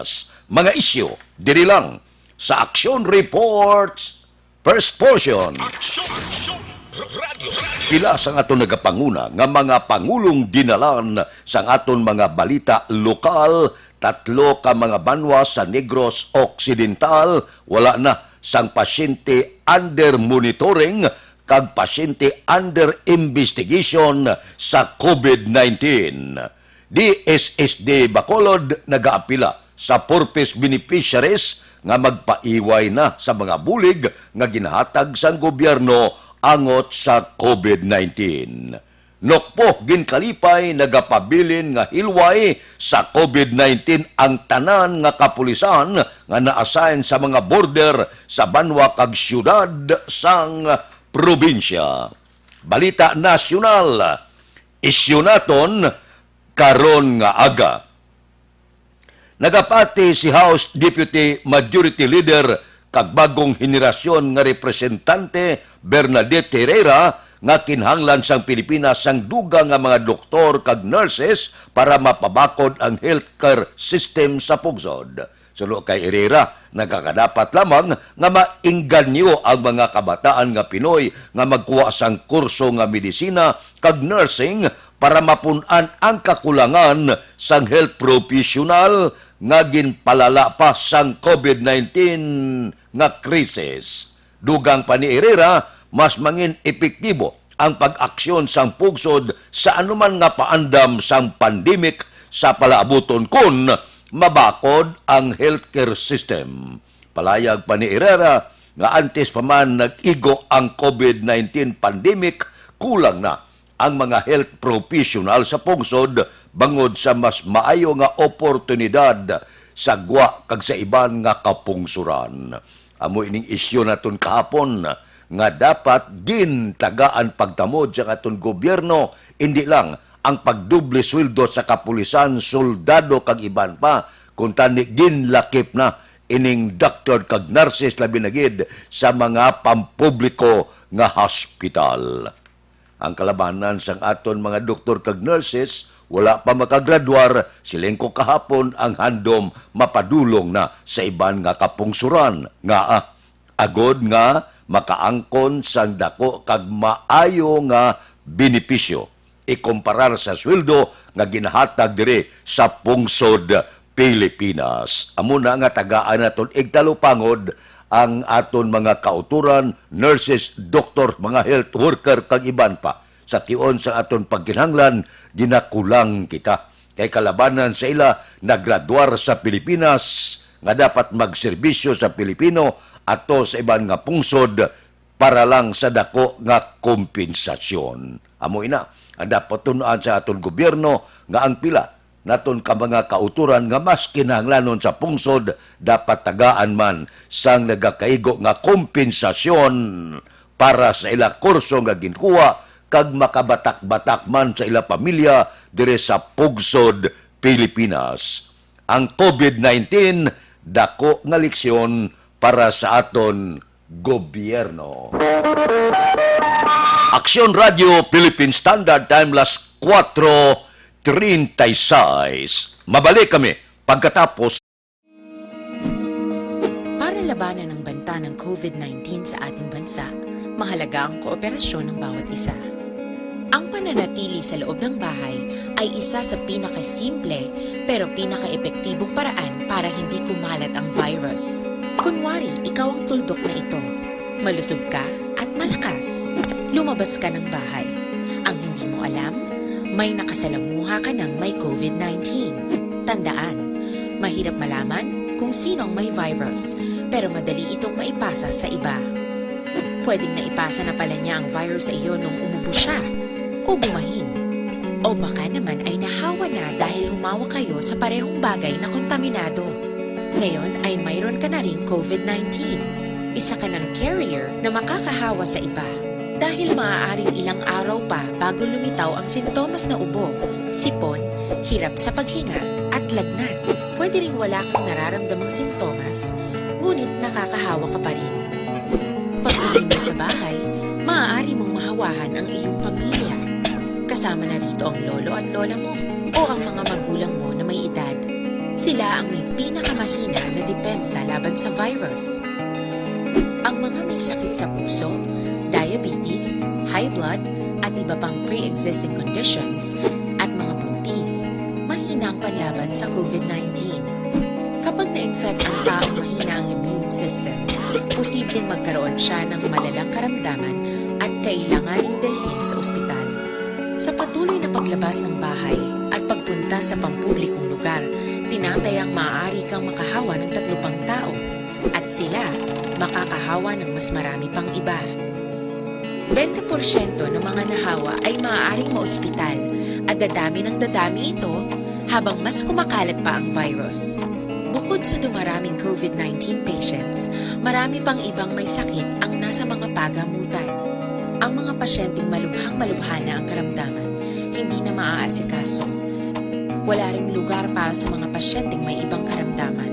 Pilipinas. Mga isyu, diri lang sa Action Reports First Portion. Pila sa aton nagapanguna nga mga pangulong dinalan sa aton mga balita lokal, 3 ka mga banwa sa Negros Occidental, wala na sang pasyente under monitoring kag pasyente under investigation sa COVID-19. DSSD Bacolod nagaapila sa purpose beneficiaries nga magpaiway na sa mga bulig nga ginahatag sang gobyerno angot sa COVID-19. Nokpo ginkalipay nagapabilin nga hilway sa COVID-19 ang tanan nga kapulisan nga na-assign sa mga border sa banwa kag syudad sang probinsya. Balita nasyonal, isyu naton karon nga aga. Nagapati si House Deputy Majority Leader kag bagong henerasyon nga representante Bernadette Herrera nga kinahanglan sang Pilipinas sang dugang nga mga doktor kag nurses para mapabakod ang healthcare system sa pugsod. Sulo kay Herrera, nagkakadapat lamang nga maingganyo ang mga kabataan nga Pinoy nga magkuha sang kurso nga medisina kag nursing para mapun-an ang kakulangan sang health professional nga ginpalala pa sang COVID-19 nga krisis. Dugang pa ni Herrera, mas mangin epektibo ang pag-aksyon sang pugsod sa anuman nga paandam sang pandemic sa palaabuton kun mabakod ang healthcare system. Palayag pa ni Herrera nga antes pa man nag-igo ang COVID-19 pandemic, kulang na ang mga health professional sa pugsod bangod sa mas maayo nga oportunidad sa gwa kag sa iban nga kapungsuran. Amo ining isyu naton kahapon nga dapat gintagaan pagtamod sa aton gobyerno, hindi lang ang pagduble sweldo sa kapulisan, soldado kag iban pa, kung tani ginlakip na ining doktor kag nurses labi na gid sa mga pampubliko nga hospital. Ang kalabanan sang aton mga doktor kag nurses wala pa makagraduar, silengko kahapon ang handom mapadulong na sa iban nga kapungsuran nga agod nga makaangkon sang dako kag maayo nga benepisyo ikumparar sa sweldo nga ginahatag diri sa pungsod Pilipinas. Amo na nga tagaan naton igtalupangod ang aton mga kauturan, nurses, doktor, mga health worker kag iban pa. Sa tion sa aton pagkinahanglan, ginakulang kita. Kay kalabanan sa ila, naggraduar sa Pilipinas, nga dapat magserbisyo sa Pilipino ato sa iban nga pungsod para lang sa dako nga kompensasyon. Amo ina, ang dapat tunaan sa aton gobyerno nga ang pila naton ka mga kauturan nga mas kinahanglanon sa pungsod dapat tagaan man sang nagakaigo nga kompensasyon para sa ila kurso nga ginkuha kag makabatak-batak man sa ila pamilya dire sa pugsod Pilipinas. Ang COVID-19 dako nga leksyon para sa aton gobyerno. Aksyon Radio Philippine Standard Time las 4:36. Mabalik kami pagkatapos. Para labanan ang banta ng COVID-19 sa ating bansa, mahalaga ang kooperasyon ng bawat isa. Ang pananatili sa loob ng bahay ay isa sa pinakasimple pero pinaka-epektibong paraan para hindi kumalat ang virus. Kunwari, ikaw ang tuldok na ito. Malusog ka at malakas. Lumabas ka ng bahay. Ang hindi mo alam, may nakasalamuha ka ng may COVID-19. Tandaan, mahirap malaman kung sino ang may virus, pero madali itong maipasa sa iba. Pwedeng naipasa na pala niya ang virus sa iyo nung umubo siya o bumahin. O baka naman ay nahawa na dahil humawa kayo sa parehong bagay na kontaminado. Ngayon ay mayroon ka na ring COVID-19. Isa ka ng carrier na makakahawa sa iba. Dahil maaaring ilang araw pa bago lumitaw ang sintomas na ubo, sipon, hirap sa paghinga at lagnat. Pwede ring wala kang nararamdamang sintomas, ngunit nakakahawa ka pa rin. Pag-uwi mo sa bahay, maaari mong mahawahan ang iyong pamilya. Kasama na rito ang lolo at lola mo o ang mga magulang mo na may edad. Sila ang may virus. Ang mga may sakit sa puso, diabetes, high blood, at iba pang pre-existing conditions at mga buntis, mahina ang panlaban sa COVID-19. Kapag na-infect ang taong mahina ang immune system, posibleng magkaroon siya ng malalang karamdaman at kailanganing dalhin sa ospital. Sa patuloy na paglabas ng bahay at pagpunta sa pampublikong lugar, tinatayang maaari kang makahawa ng 3 pang tao at sila makakahawa ng mas marami pang iba. 20% ng mga nahawa ay maaaring maospital at dadami ng dadami ito habang mas kumakalat pa ang virus. Bukod sa dumaraming COVID-19 patients, marami pang ibang may sakit ang nasa mga pagamutan. Ang mga pasyenteng malubhang-malubha na ang karamdaman, hindi na maaasikaso. Wala ring lugar para sa mga pasyenteng may ibang karamdaman.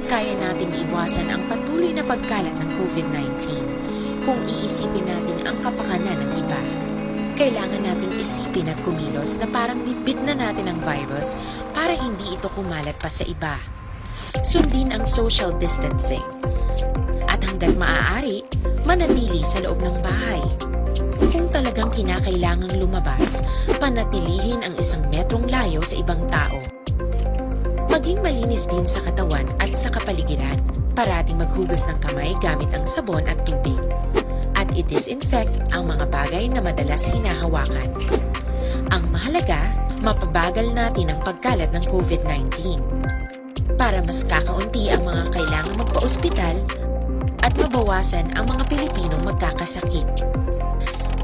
Kaya nating iwasan ang patuloy na pagkalat ng COVID-19 kung iisipin natin ang kapakanan ng iba. Kailangan nating isipin at kumilos na parang bitbit na natin ang virus para hindi ito kumalat pa sa iba. Sundin ang social distancing. At hanggat maaari, manatili sa loob ng bahay. Kung talagang kinakailangang lumabas, panatilihin ang 1 metrong layo sa ibang tao. Maging malinis din sa katawan at sa kapaligiran. Parating maghugas ng kamay gamit ang sabon at tubig. At i-disinfect ang mga bagay na madalas hinahawakan. Ang mahalaga, mapabagal natin ang pagkalat ng COVID-19 para mas kakaunti ang mga kailangang magpa-ospital at mabawasan ang mga Pilipinong magkakasakit.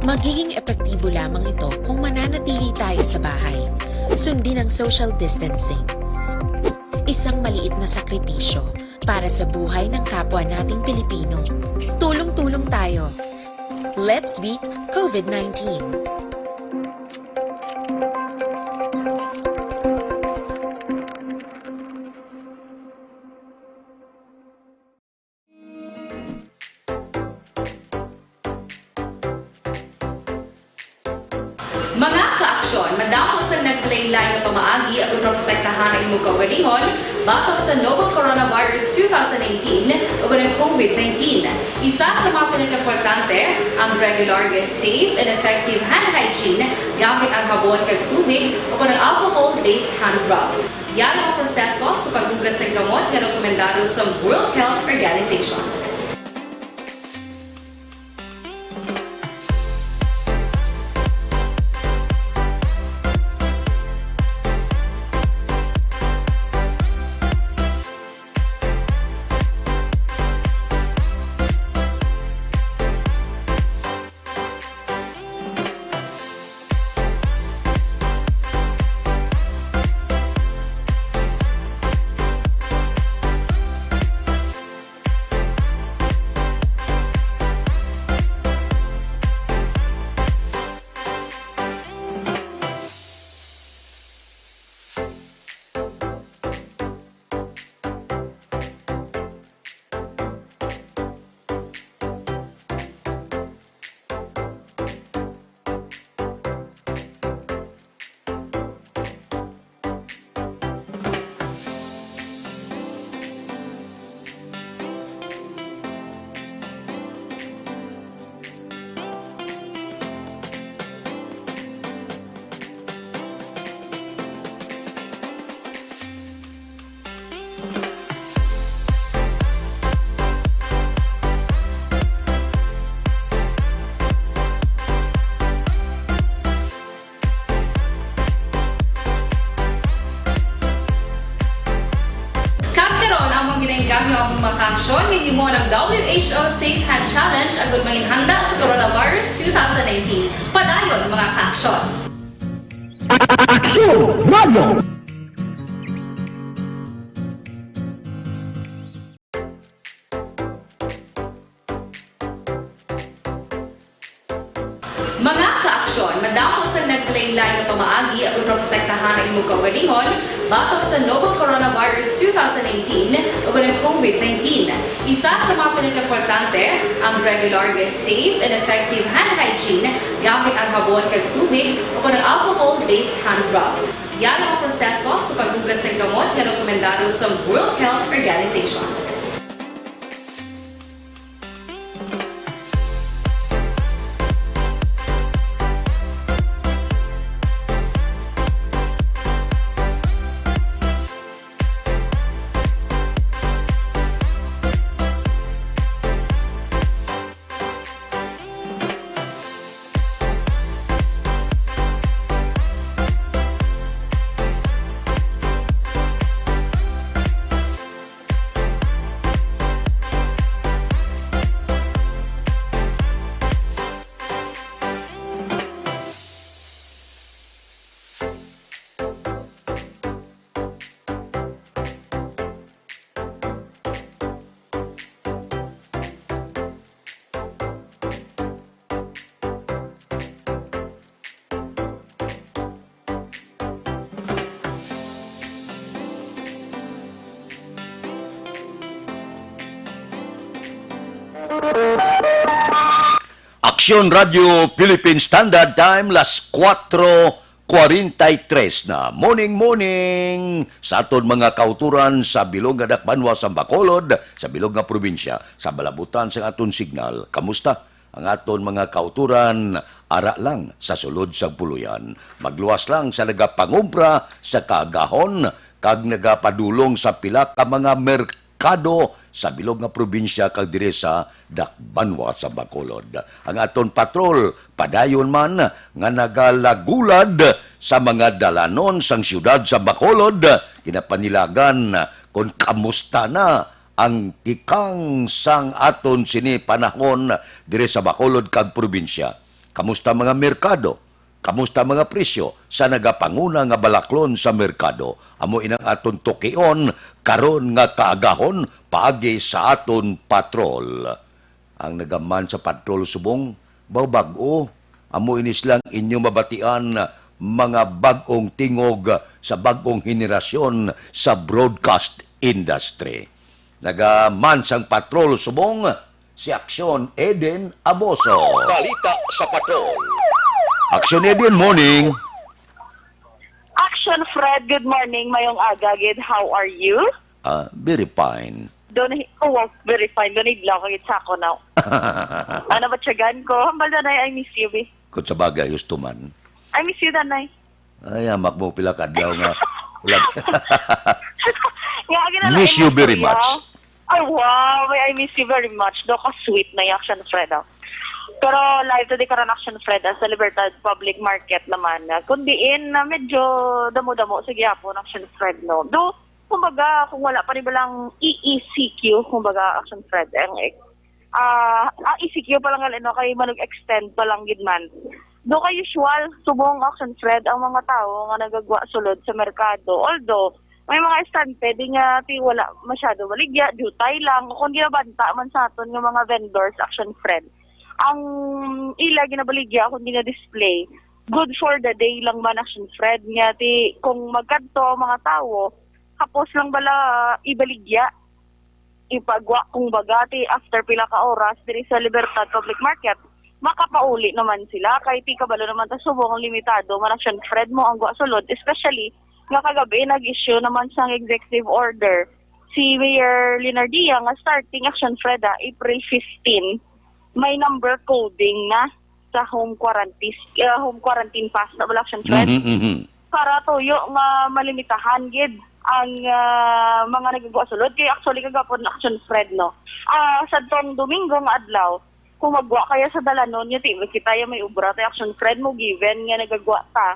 Magiging epektibo lamang ito kung mananatili tayo sa bahay. Sundin ang social distancing. Isang maliit na sakripisyo para sa buhay ng kapwa nating Pilipino. Tulong-tulong tayo. Let's beat COVID-19. Mga kaaksyon, madamo sa naglaylay na pamaagi at protektahan ang imong kaugalingon batok sa novel coronavirus 2018 o ng COVID-19. Isa sa mga pinaka-importante ang regular, safe, and effective hand hygiene gamit ang sabon kag tubig o ng alcohol-based hand rub. Yan ang proseso sa paghugas ng gamot na rekomendado sa World Health Organization. Gamit ang makaksyon, hindi mo ng WHO Safe Hand Challenge ang gulmahin handa sa coronavirus 2019. Padayon mga kaaksyon! Aksyon! Radio! Mga kaaksyon, madamo sa naglaylay na pamaagi at protektahan ang imong kaugalingon batok sa novel coronavirus 2018 o ng COVID-19. Isa sa mga pinaka-importante ang regular, safe, and effective hand hygiene gamit ang sabon kag tubig o ng alcohol-based hand rub. yan ang proseso sa paghugas ng gamot na rekomendado sa World Health Organization. Aksyon Radio Philippine Standard Time, las 4:43 na. Morning sa aton mga kauturan sa bilog nga Dakbanwa sa Bacolod, sa bilog nga probinsya, sa balabutan sa aton signal. Kamusta? Ang aton mga kauturan, ara lang sa sulod sa puluyan. Magluwas lang sa nagapangumpra sa kagahon, kag nagapadulong sa pila ka mga merkado sa bilog nga probinsya kag dire sa Dakbanwa sa Bacolod. Ang aton patrol padayon man nga nagalagulad sa mga dalanon sang siyudad sa Bacolod, kinapanilagan kung kamusta na ang ikang sang aton sini panahon dire sa Bacolod kag probinsya. Kamusta mga merkado? Kamusta mga presyo sa nagapanguna nga balaklon sa merkado? Amo inang aton tukion karon nga kaagahon paagi sa aton patrol. Ang nagaman sa patrol subong bag-o. Amo inis lang inyo mabatian mga bag-ong tingog sa bag-ong henerasyon sa broadcast industry. Nagaman sang patrol subong si Aksyon Eden Aboso. Balita sa patrol. Aksyon Eden, morning. Action Fred, good morning. Mayong aga, gid. How are you? Very fine. Very fine. Donate lang kagit sa ako now. Ano ba tiyagan ko? Hambal danay, I miss you, be. Kung sa bagay, gusto man. I miss you, danay. Ay, amak mo pila kadlaw nga. Ulag. Miss you very much. Ay, wow. I miss you very much. Do ka sweet na yung Action Fred, Pero live today karon Action Fred sa Libertad Public Market naman. Kundiin na medyo damo-damo sa gyapon Action Fred, no. Do kumbaga kung wala pa rin balang EECQ, kumbaga Action Fred ang ECQ pa lang no kay manug-extend pa lang gid man. Do kay usual subong Action Fred ang mga tao nga nagagwa sulod sa merkado. Although may mga estante di nga ti wala masyado baligya, dutay lang kung ginabanta man sa aton nga mga vendors Action Fred. Ang ila ginabaligya kung gina-display, good for the day lang man Action Fred nga ti kung magkadto mga tao kapos lang bala ibaligya ipagwa kung bagati after pila ka oras diri sa Libertad Public Market makapauli naman sila kay ti kabalo naman ta subong limitado man Action Fred mo ang gwa sulod, especially nga kagabi nag-issue naman sang executive order si Mayor Linardia nga starting Action Fred April 15 may number coding na sa home quarantine pass na Action Fred. Para tuyo nga malimitahan gid ang mga nagagawa sulod kay actually kagapon Action Fred no. Sa tong Domingo nga adlaw kung magwa kaya sa dalanon nya ti kita ya may ubra tay Action Fred mo given nga nagagawa ta.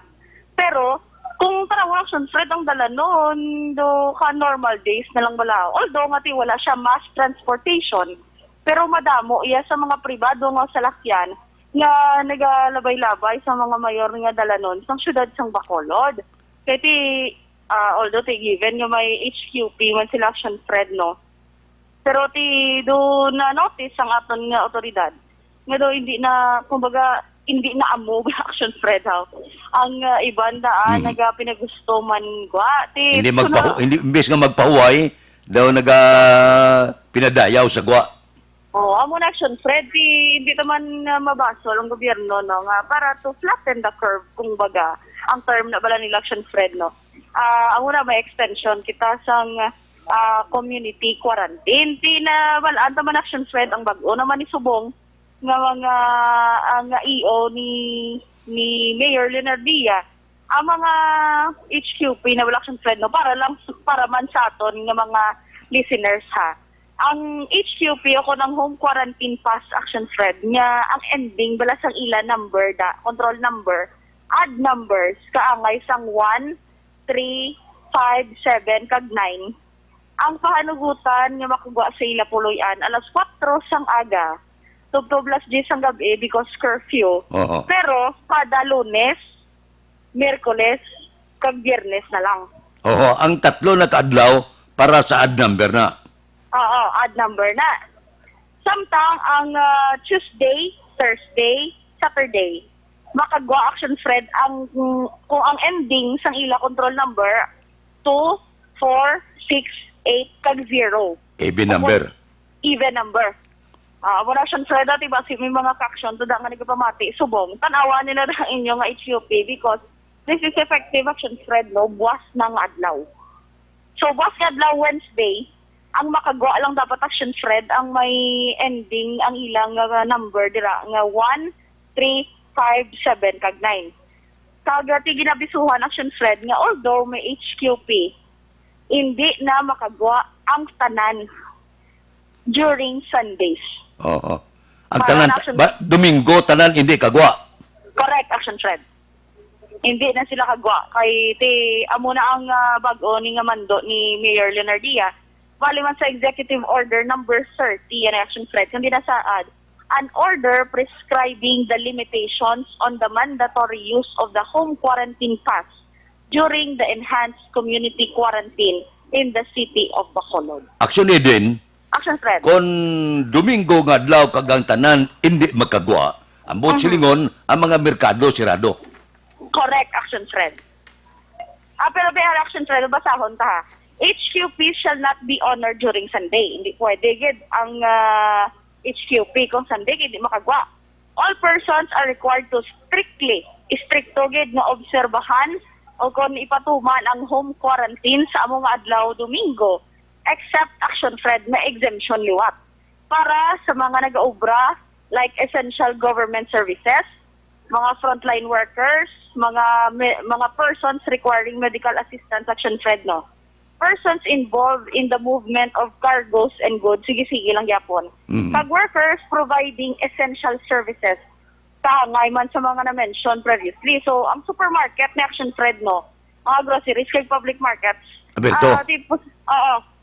Pero kung tarawa Action Fred ang dalanon do ka normal days na lang bala. Although nga ti wala siya mass transportation. Pero madamo iya sa mga pribado nga salakyan nga nagalabay-labay sa mga mayor nga dalanon sa syudad sang Bacolod. Kaya ti, although ti given nga may HQP man sila Action Fred no. Pero ti do na notice ang aton nga otoridad. Nga do hindi na kumbaga hindi na amo Action Fred ang iban daan naga pinagusto man gwa ti hindi imbes nga magpahuway daw naga pinadayaw sa gwa. Amo na Action Fred, hindi naman mabasol ang gobyerno no nga para to flatten the curve kung baga. ang term na bala nila action Fred no. Ang una may extension kita sang community quarantine. Na wala anta man action Fred ang bag-o naman ni subong nga mga ang EO ni Mayor Leonardia ang mga HQP na wala action Fred no para man sa aton nga mga listeners ha. Ang HQP ako ng home quarantine pass action Fred nga ang ending bala sang ila number control number add numbers kaangay sang 1 3 5 7 kag 9 ang pahanugutan nga makugwa sa ila puloy-an alas 4 sang aga tubtob las 10 sang gabi because curfew. Oo. Pero kada Lunes, Miyerkules kag Biyernes na lang. Oo, ang tatlo na kaadlaw para sa odd number na. Oo, odd number na. Samtang ang Tuesday, Thursday, Saturday, makagwa action Fred kung ang ending sang ila control number 2, 4, 6, 8 kag 0. Even number. Even number. Wala action Fred dati ba may mga kaksyon to da nga nagpamati subong. Tanawa nila na inyo nga HUP because this is effective action Fred no buwas ng adlaw. So buwas ng adlaw Wednesday ang makagawa lang dapat action Fred ang may ending ang ilang number dira nga 1 3 5 7 kag 9. Kagati ginabisuhan action Fred nga although may HQP hindi na makagawa ang tanan during Sundays. Oo. Ang Para tanan action- Domingo tanan hindi kagwa. Correct action Fred. Hindi na sila kagwa kay amo na ang bag-o ni nga mando ni Mayor Leonardia. Bali man sa Executive Order number 30 yan action Fred kundi na saad an order prescribing the limitations on the mandatory use of the home quarantine pass during the enhanced community quarantine in the city of Bacolod. Actually din, Action Fred. kung Domingo nga adlaw kag ang tanan hindi magkagwa, ang buot silingon ang mga merkado sirado. Correct action Fred. Pero action Fred, basahon ta ha. HQP shall not be honored during Sunday. Hindi pwede gid ang HQP kung Sunday hindi makagwa. All persons are required to stricto gid nga obserbahan o kung ipatuman ang home quarantine sa among adlaw Domingo except action Fred na exemption liwat para sa mga nag-aobra like essential government services, mga frontline workers, mga persons requiring medical assistance action Fred no. Persons involved in the movement of cargos and goods, sige lang yapon. Pag workers providing essential services, ngay man sa mga na-mention previously. So, ang supermarket na action Fred no, mga groceries kay public markets, Alberto.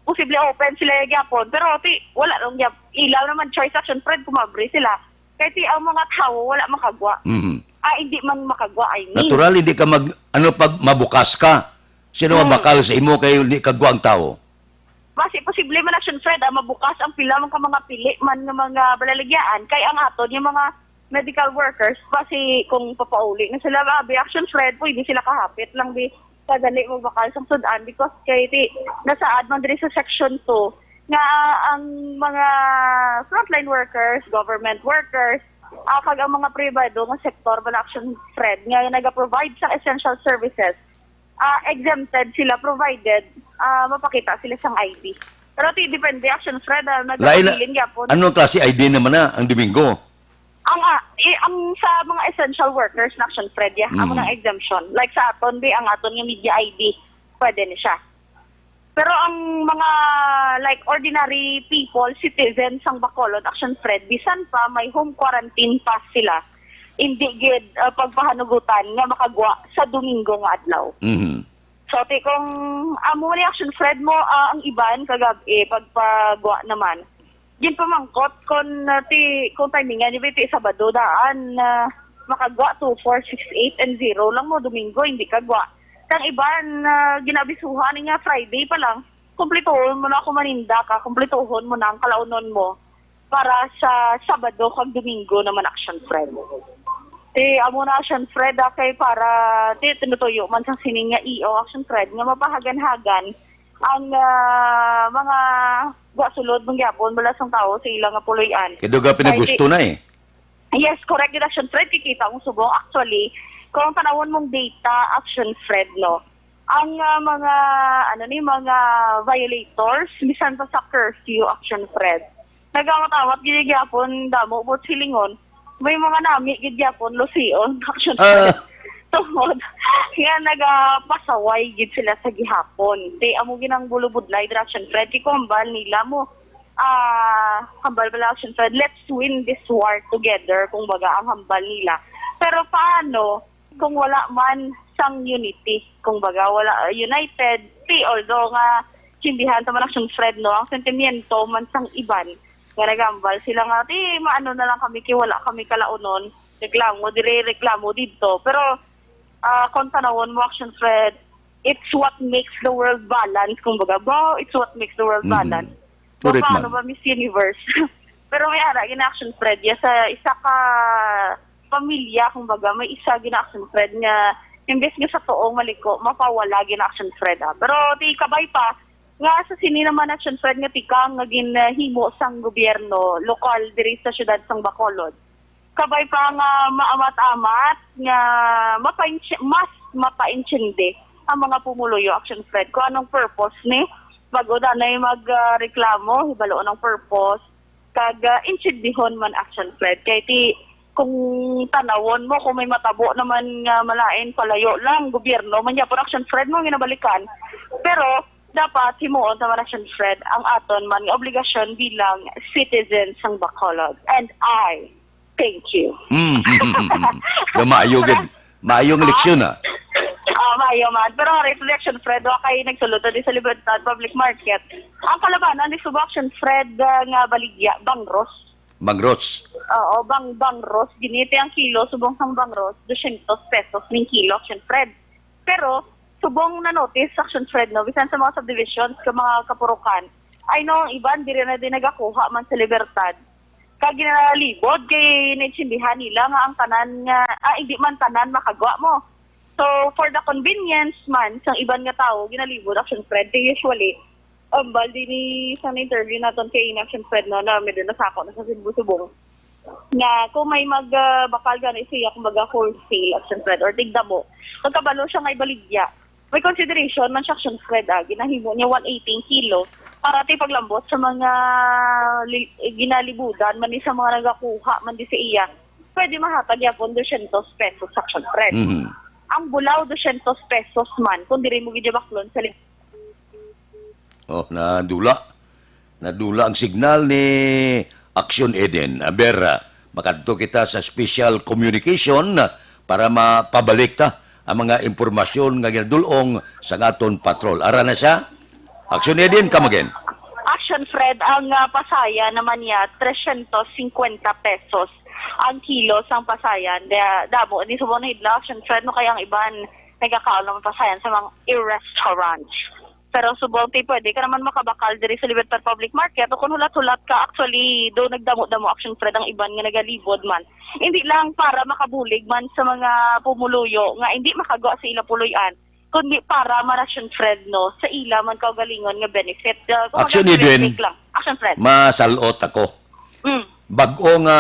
posible open sila yapon, pero wala lang ilaw naman choice action Fred kumabri sila. Kaya ang mga tao wala makagwa. Hindi man makagwa, I mean. Natural hindi ka pag mabukas ka. Sino ang bakal sa imo kay hindi kagwa ang tao? Basi posible man action Fred mabukas ang pila man ka mga pili man nga mga balalagyan kay ang aton yung mga medical workers basi kung papauli na sila action Fred pwede sila kahapit lang kadali mo bakal sa sudan because kay nasaad man diri sa section 2 nga ang mga frontline workers, government workers, kag ang mga pribado nga sektor bala action Fred nga naga-provide sa essential services exempted sila provided mapakita sila sang ID. Pero depende action Fred nagabilin gyapon. Anong klase ID naman na ang Domingo? Ang sa mga essential workers na action Fred amo ng exemption. Like sa aton ang aton nga media ID pwede ni siya. Pero ang mga like ordinary people, citizens sang Bacolod action Fred bisan pa may home quarantine pass sila. Hindi gid pagpahanugutan nga makagwa sa Domingo nga adlaw. So kung amo ni action Fred mo ang iban kagabi pagpagwa naman. Gin pamangkot kung timingan ni Sabado daan makagwa 2, 4, 6, 8 and 0 lang mo Domingo hindi kagwa. Kang iban ginabisuhan nga Friday pa lang kumplituhon mo na kung maninda ka, kumplituhon mo na ang kalaunon mo para sa Sabado kag Domingo naman action Fred. Amo na action Fred kay para tinutuyo man sa sining nga EO action Fred nga mapahagan-hagan ang mga sulod mong gyapon bala sang tao sa ilang nga puloy-an. Kaya ga pinagusto na eh. Yes, correct action Fred kikita ang subong actually kung tanawon mong data, action, Fred, no? Ang mga violators, bisan pa sa curfew, action, Fred. Nagamatawat, gigyapon, damo, bot silingon. May mga nami, gigyapon, lusion, action, Fred. Tungod, kaya nagapasaway gid sila sa gihapon. Di amo ginang bulubudlay direction Fred kumbal nila mo. Hambal bala action Fred. Let's win this war together kung baga ang hambal nila. Pero paano kung wala man sang unity, kung baga wala united, although nga sindihan sa man action Fred no, ang sentimiento man sang iban. Nga nagambal sila nga maano na lang kami kay wala kami kalaunon. Reklamo dito. Pero kung tanawon mo, action Fred, it's what makes the world balance. Kung baga, it's what makes the world balance. Correct, Paano ma'am. ba Miss Universe? Pero may ara, gina-action Fred, sa isa ka pamilya, kung baga, may isa gina-action Fred nga, imbes nga sa toong maliko, mapawala gina-action Fred. Pero di kabay pa, nga sa sini naman action Fred nga tikang nga ginahimo sang gobyerno, lokal, diri sa syudad sang Bacolod. Kabay pa nga maamat-amat nga mas mapaintindi ang mga pumuluyo action Fred kung anong purpose ni bago danay magreklamo hibalo ng purpose kag intindihon man action Fred kay ti kung tanawon mo kung may matabo naman nga malain palayo lang gobyerno man yapon action Fred mo ginabalikan pero dapat himuon sa action Fred ang aton man nga obligasyon bilang citizens sang Bacolod and I thank you. Maayong leksyon Maayo man. Pero reflection, Fred, kay nagsulod din sa Libertad Public Market. Ang kalabanan ni Subaction, Fred, nga baligya, bangros. Bangros. Oo, bangros. Giniti ang kilo, subong sang bangros, 200 pesos ng kilo, action, Fred. Pero, subong na notice, action, Fred, no, bisan sa mga subdivisions, ka mga kapurukan, ay no, ang iban, di rin na din nagakuha man sa Libertad. Kag ginalibod kay naintindihan nila nga ang tanan nga hindi man tanan makagwa mo. So for the convenience man sang iban nga tawo ginalibod action Fred usually baldi ni sa interview naton kay action Fred na medyo nasako na sa Subong nga kung may bakal gani siya kung baga wholesale action Fred or tigdamo pagkabalo siya nga ibaligya may consideration man siya action Fred ginahimo niya 118 kilo para ti paglambot sa mga ginalibudan man sa mga nagakuha man di sa iya pwede mahatag yapon 200 pesos action Fred. Ang bulaw 200 pesos man kung diri mo gijabaklon sa nadula ang signal ni Action Eden. Makadto kita sa special communication para mapabalik ta ang mga impormasyon nga ginadulong sa aton patrol. Ara na siya? Action Eden, come again. Action Fred, ang pasaya naman niya 350 pesos ang kilo sang pasayan. Damo, di subong na hidla Action Fred, no kaya ang iban nagkakaon naman pasayan sa mga restaurants. Pero subong pwede ka naman makabakal diri sa Libertad Public Market o kung hulat-hulat ka, actually, do nagdamo-damo Action Fred ang iban nga nagalibod man. Hindi lang para makabulig man sa mga pumuluyo nga hindi makagawa sa ila puluyan, kundi para marasyon Fred no sa ila man kaugalingon nga benefit. Action Eden, Action Fred. Masalot ako. Bag-o nga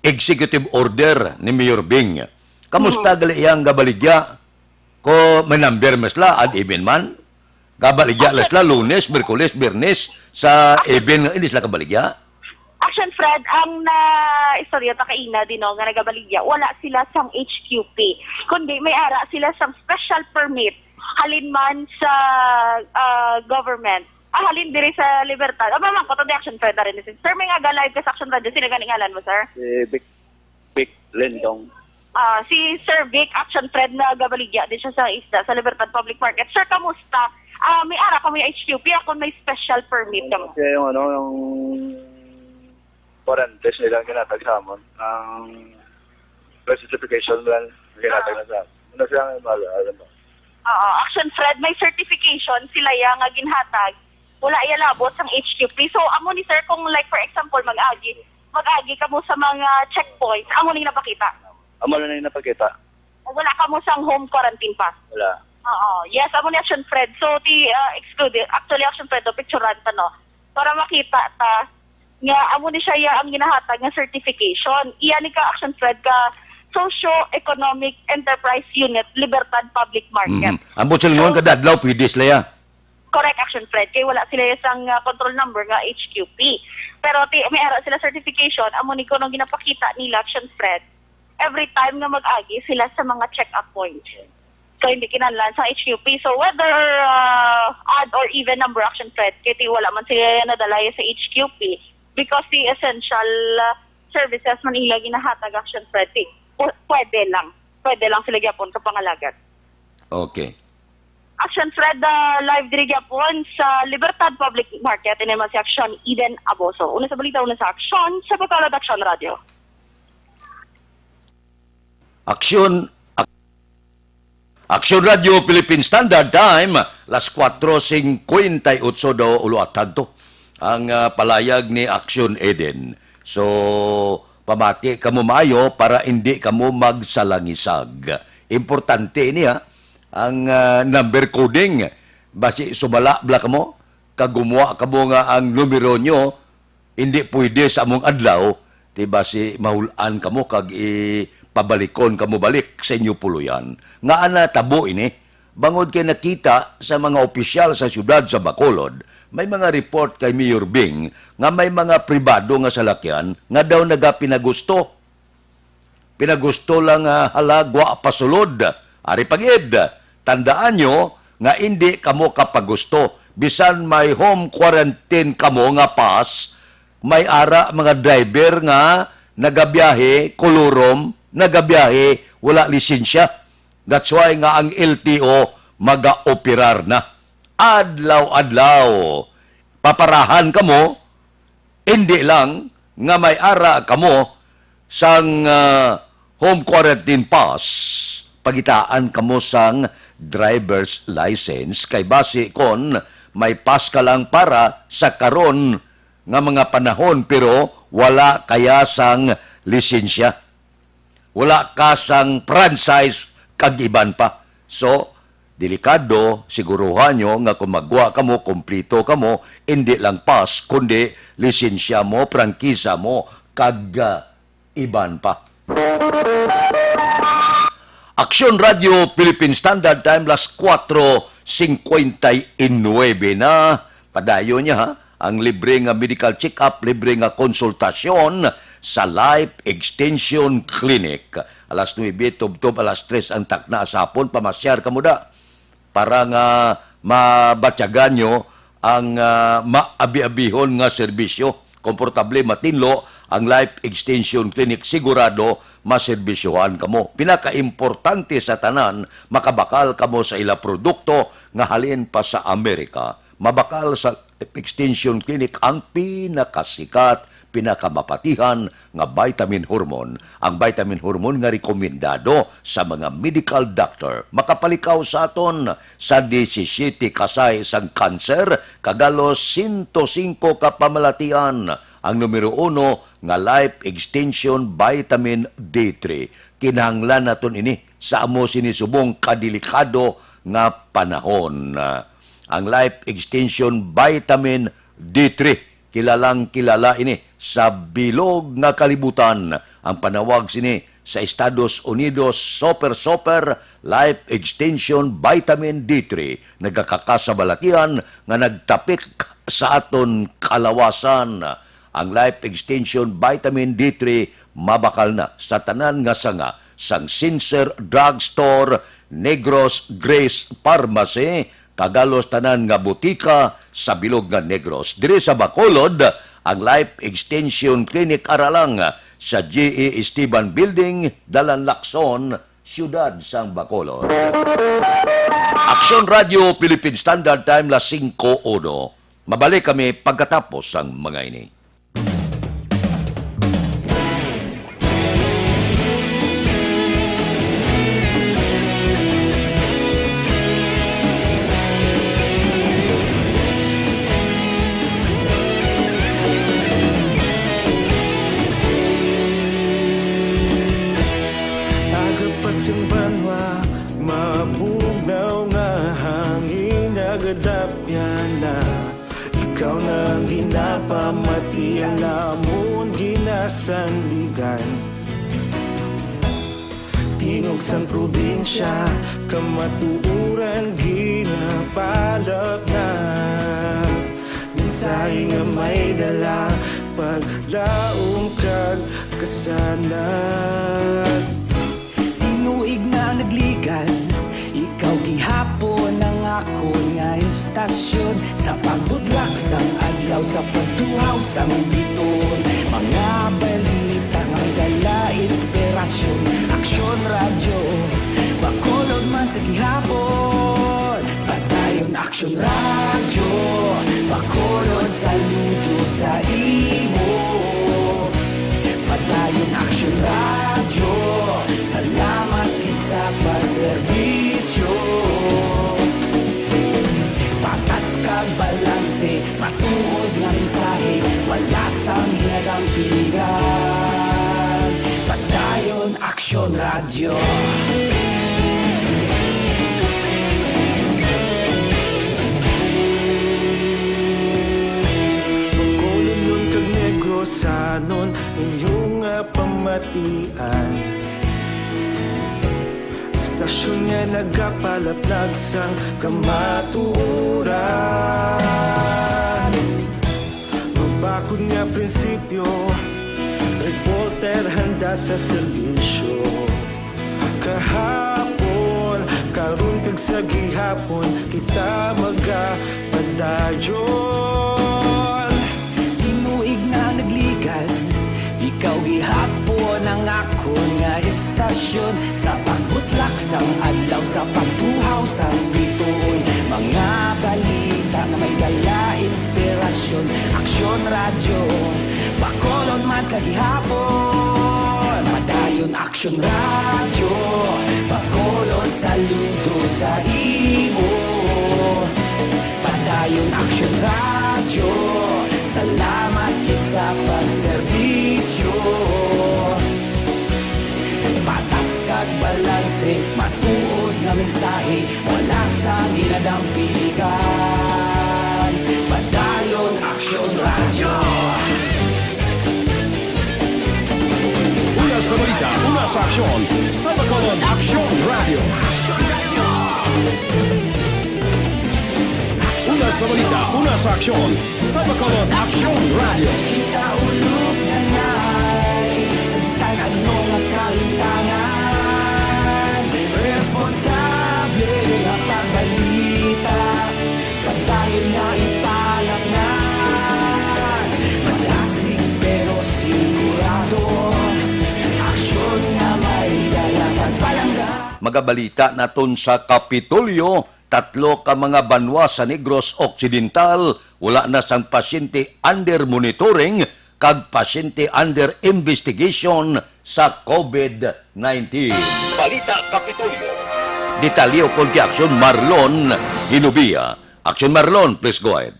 executive order ni Mayor Bing. Kamusta gali iyang gabaligya? Ko may number masla ad even man? Gabaligya lasla Lunes, Miyerkules, Biyernes sa even nga inis la kabaligya? Action Fred, ang istorya ta kaina din no, nga nagabaligya, wala sila sang HQP. Kundi may ara sila sang special permit halin man sa government. Halin diri sa Libertad. Man ko to di Action Fred rin. Sir, may nga live ka sa Action Radio. Sino ganing ngalan mo, sir? Si Vic Lendong. Si Sir Vic Action Fred na gabaligya din siya sa isda sa Libertad Public Market. Sir, kamusta? May ara kami HQP ako may special permit kamo. Kasi yung quarantines nila ginatag sa amon. Ang certification lang ginatag na sa amon. Ano siya ang alam mo? Action Fred, may certification sila nga ginhatag. Wala ialabot sang HQP. So, amo ni sir, kung like for example, mag-agi ka mo sa mga checkpoints, amo ni napakita? Amo na yung napakita. Wala ka mo sang home quarantine pass? Wala. Yes, amo ni Action Fred. So, excluded. Actually, Action Fred, picturean ta, no? Para makita ta, nga amo ni siya ang ginahatag nga certification. Iyan ni ka Action Fred ka Socio-Economic Enterprise Unit, Libertad Public Market. Ambot sila ngayon kadadlaw, pwede sila ya. Correct, Action Fred. Kaya wala sila isang control number nga HQP. Pero may ara sila certification, amo ni ko nung ginapakita nila, Action Fred, every time na mag-agi sila sa mga check-up points. So, hindi kinanlan sa HQP. So, whether odd or even number, Action Fred, kaya wala man sila nadala sa HQP because the essential services man ila ginahatag, Action Fred, pwede lang sila gyapon sa pangalagat. Okay. Action Fred, live diri gyapon sa Libertad Public Market ini si Action Eden Aboso. Una sa balita, una sa Action sa Bacolod Action Radio. Action Radio Philippine Standard Time, las 4:58 daw uluatag to. Ang palayag ni Action Eden. So, pamati kamo maayo para hindi kamo magsalangisag. Importante niya ang number coding. Basi sumala bla kamo, kagumuha kamo nga ang numero nyo, hindi pwede sa among adlaw, ti basi mahulaan kamo kag pabalikon kamo balik sa inyo puluyan. Nga ana tabo ini, bangod kay nakita sa mga opisyal sa syudad sa Bacolod, may mga report kay Mayor Bing nga may mga pribado nga salakyan nga daw nagapinagusto. Pinagusto lang halagwa pasulod. Ari pagid, tandaan nyo nga hindi kamo kapagusto. Bisan may home quarantine kamo nga pass, may ara mga driver nga nagabiyahe, kolorom, nagabiyahe, wala lisensya. That's why nga ang LTO maga-operar na. Adlaw-adlaw. Paparahan kamo, hindi lang nga may ara kamo sang home quarantine pass, pagitaan kamo sang driver's license kay base kon may pass ka lang para sa karon nga mga panahon pero wala kaya sang lisensya. Wala ka sang franchise kag iban pa. So, delikado, siguruhan nyo nga kung magwa kamo, kumplito kamo, hindi lang pass, kundi lisensya mo, prangkisa mo, kag iban pa. Action Radio Philippine Standard Time, las 4:59 na. Padayo niya ha, ang libre nga medical check-up, libre nga konsultasyon sa Life Extension Clinic. Alas 9, tub-tub, alas 3 ang takna sa hapon, pamasyar ka mo da. Para nga mabatyagan nyo ang maabi-abihon nga serbisyo. Komportable, matinlo, ang Life Extension Clinic sigurado maserbisyohan kamo. Pinaka-importante sa tanan, makabakal kamo sa ila produkto nga halin pa sa Amerika. Mabakal sa Life Extension Clinic ang pinakasikat, pinakamapatihan nga vitamin hormone. Ang vitamin hormone nga rekomendado sa mga medical doctor. Makapalikaw sa aton sa 17 kasay sang kanser, kagalo 105 ka pamalatian. Ang numero 1 nga Life Extension Vitamin D3. Kinahanglan naton ini sa amo sinisubong kadelikado nga panahon. Ang Life Extension Vitamin D3 kilalang kilala ini sa bilog nga kalibutan. Ang panawag sini sa Estados Unidos, Super Life Extension Vitamin D3. Nagkakasabalatian nga nagtapik sa aton kalawasan. Ang Life Extension Vitamin D3 mabakal na sa tanan nga sanga sang Sincer Drugstore, Negros Grace Pharmacy, kagalos tanan nga butika sa bilog nga Negros. Diri sa Bacolod, ang Life Extension Clinic aralang sa G.E. Esteban Building, Dalan Lacson, Siyudad sang Bacolod. Action Radio Philippine Standard Time, las 5:01. Mabalik kami pagkatapos ang mga ini. Simbanwa, mabugnaw nga hangin nagadapyan na. Ikaw nang ginapamati ang namon ginasanligan. tingog sang probinsya, kamatuuran ginapalap na. Minsay nga may dala, paglaom kag kasanat. Tinuig na nagligan, ikaw gihapon ang ako nga istasyon. Sa pagbudlak sang adlaw, sa pagtuhaw sang biton, mga balita nga dala inspirasyon. Aksyon radyo, bakolod man sa gihapon. Padayon aksyon radyo, bakolod saludo sa imo. Padayon aksyon radyo, salamat kisa pagserbisyo. Patas kag balanse, matuod nga mensahe, wala sang hinagang pilihan. Padayon aksyon radyo. Pagkolon kag Negrosanon, inyong nga pamatian. Istasyon nga nagapalaplag sang kamatuuran. Magbakod nga prinsipyo, reporter handa sa serbisyo. Kahapon, karon kag sa gihapon, kita magapadayon. Tinuig na nagligan, ikaw gihapon ang ako nga istasyon. Sa pagbutlak sang adlaw, sa pagtuhaw sang bituon, mga balita nga may dala inspirasyon. Aksyon radyo, bakolon man sa gihapon. Padayon aksyon radyo, bakolon saludo sa imo. Padayon aksyon radyo, salamat kit sa pagserbisyo. Patas kag balanse, matuod nga mensahe, wala sa ginadampilikan. Padayon aksyon radyo. Una sa balita, una sa aksyon, sa Bacolod Aksyon Radio. Una sa balita, una sa aksyon, sa Bacolod Aksyon Radio. Kita ulog na ngay, sabsan ano nga kahintangan. Responsable nga pagbalita, pagdayon nga ipalaknan. Malasig pero sigurado, aksyon nga may dalagan palangga. Magabalita naton sa Kapitolyo, 3 ka mga banwa sa Negros Occidental wala na sang pasyente under monitoring kag pasyente under investigation sa COVID-19. Balita Kapitolyo. Detalyo kon ki Aksyon Marlon Hinubia. Aksyon Marlon, please go ahead.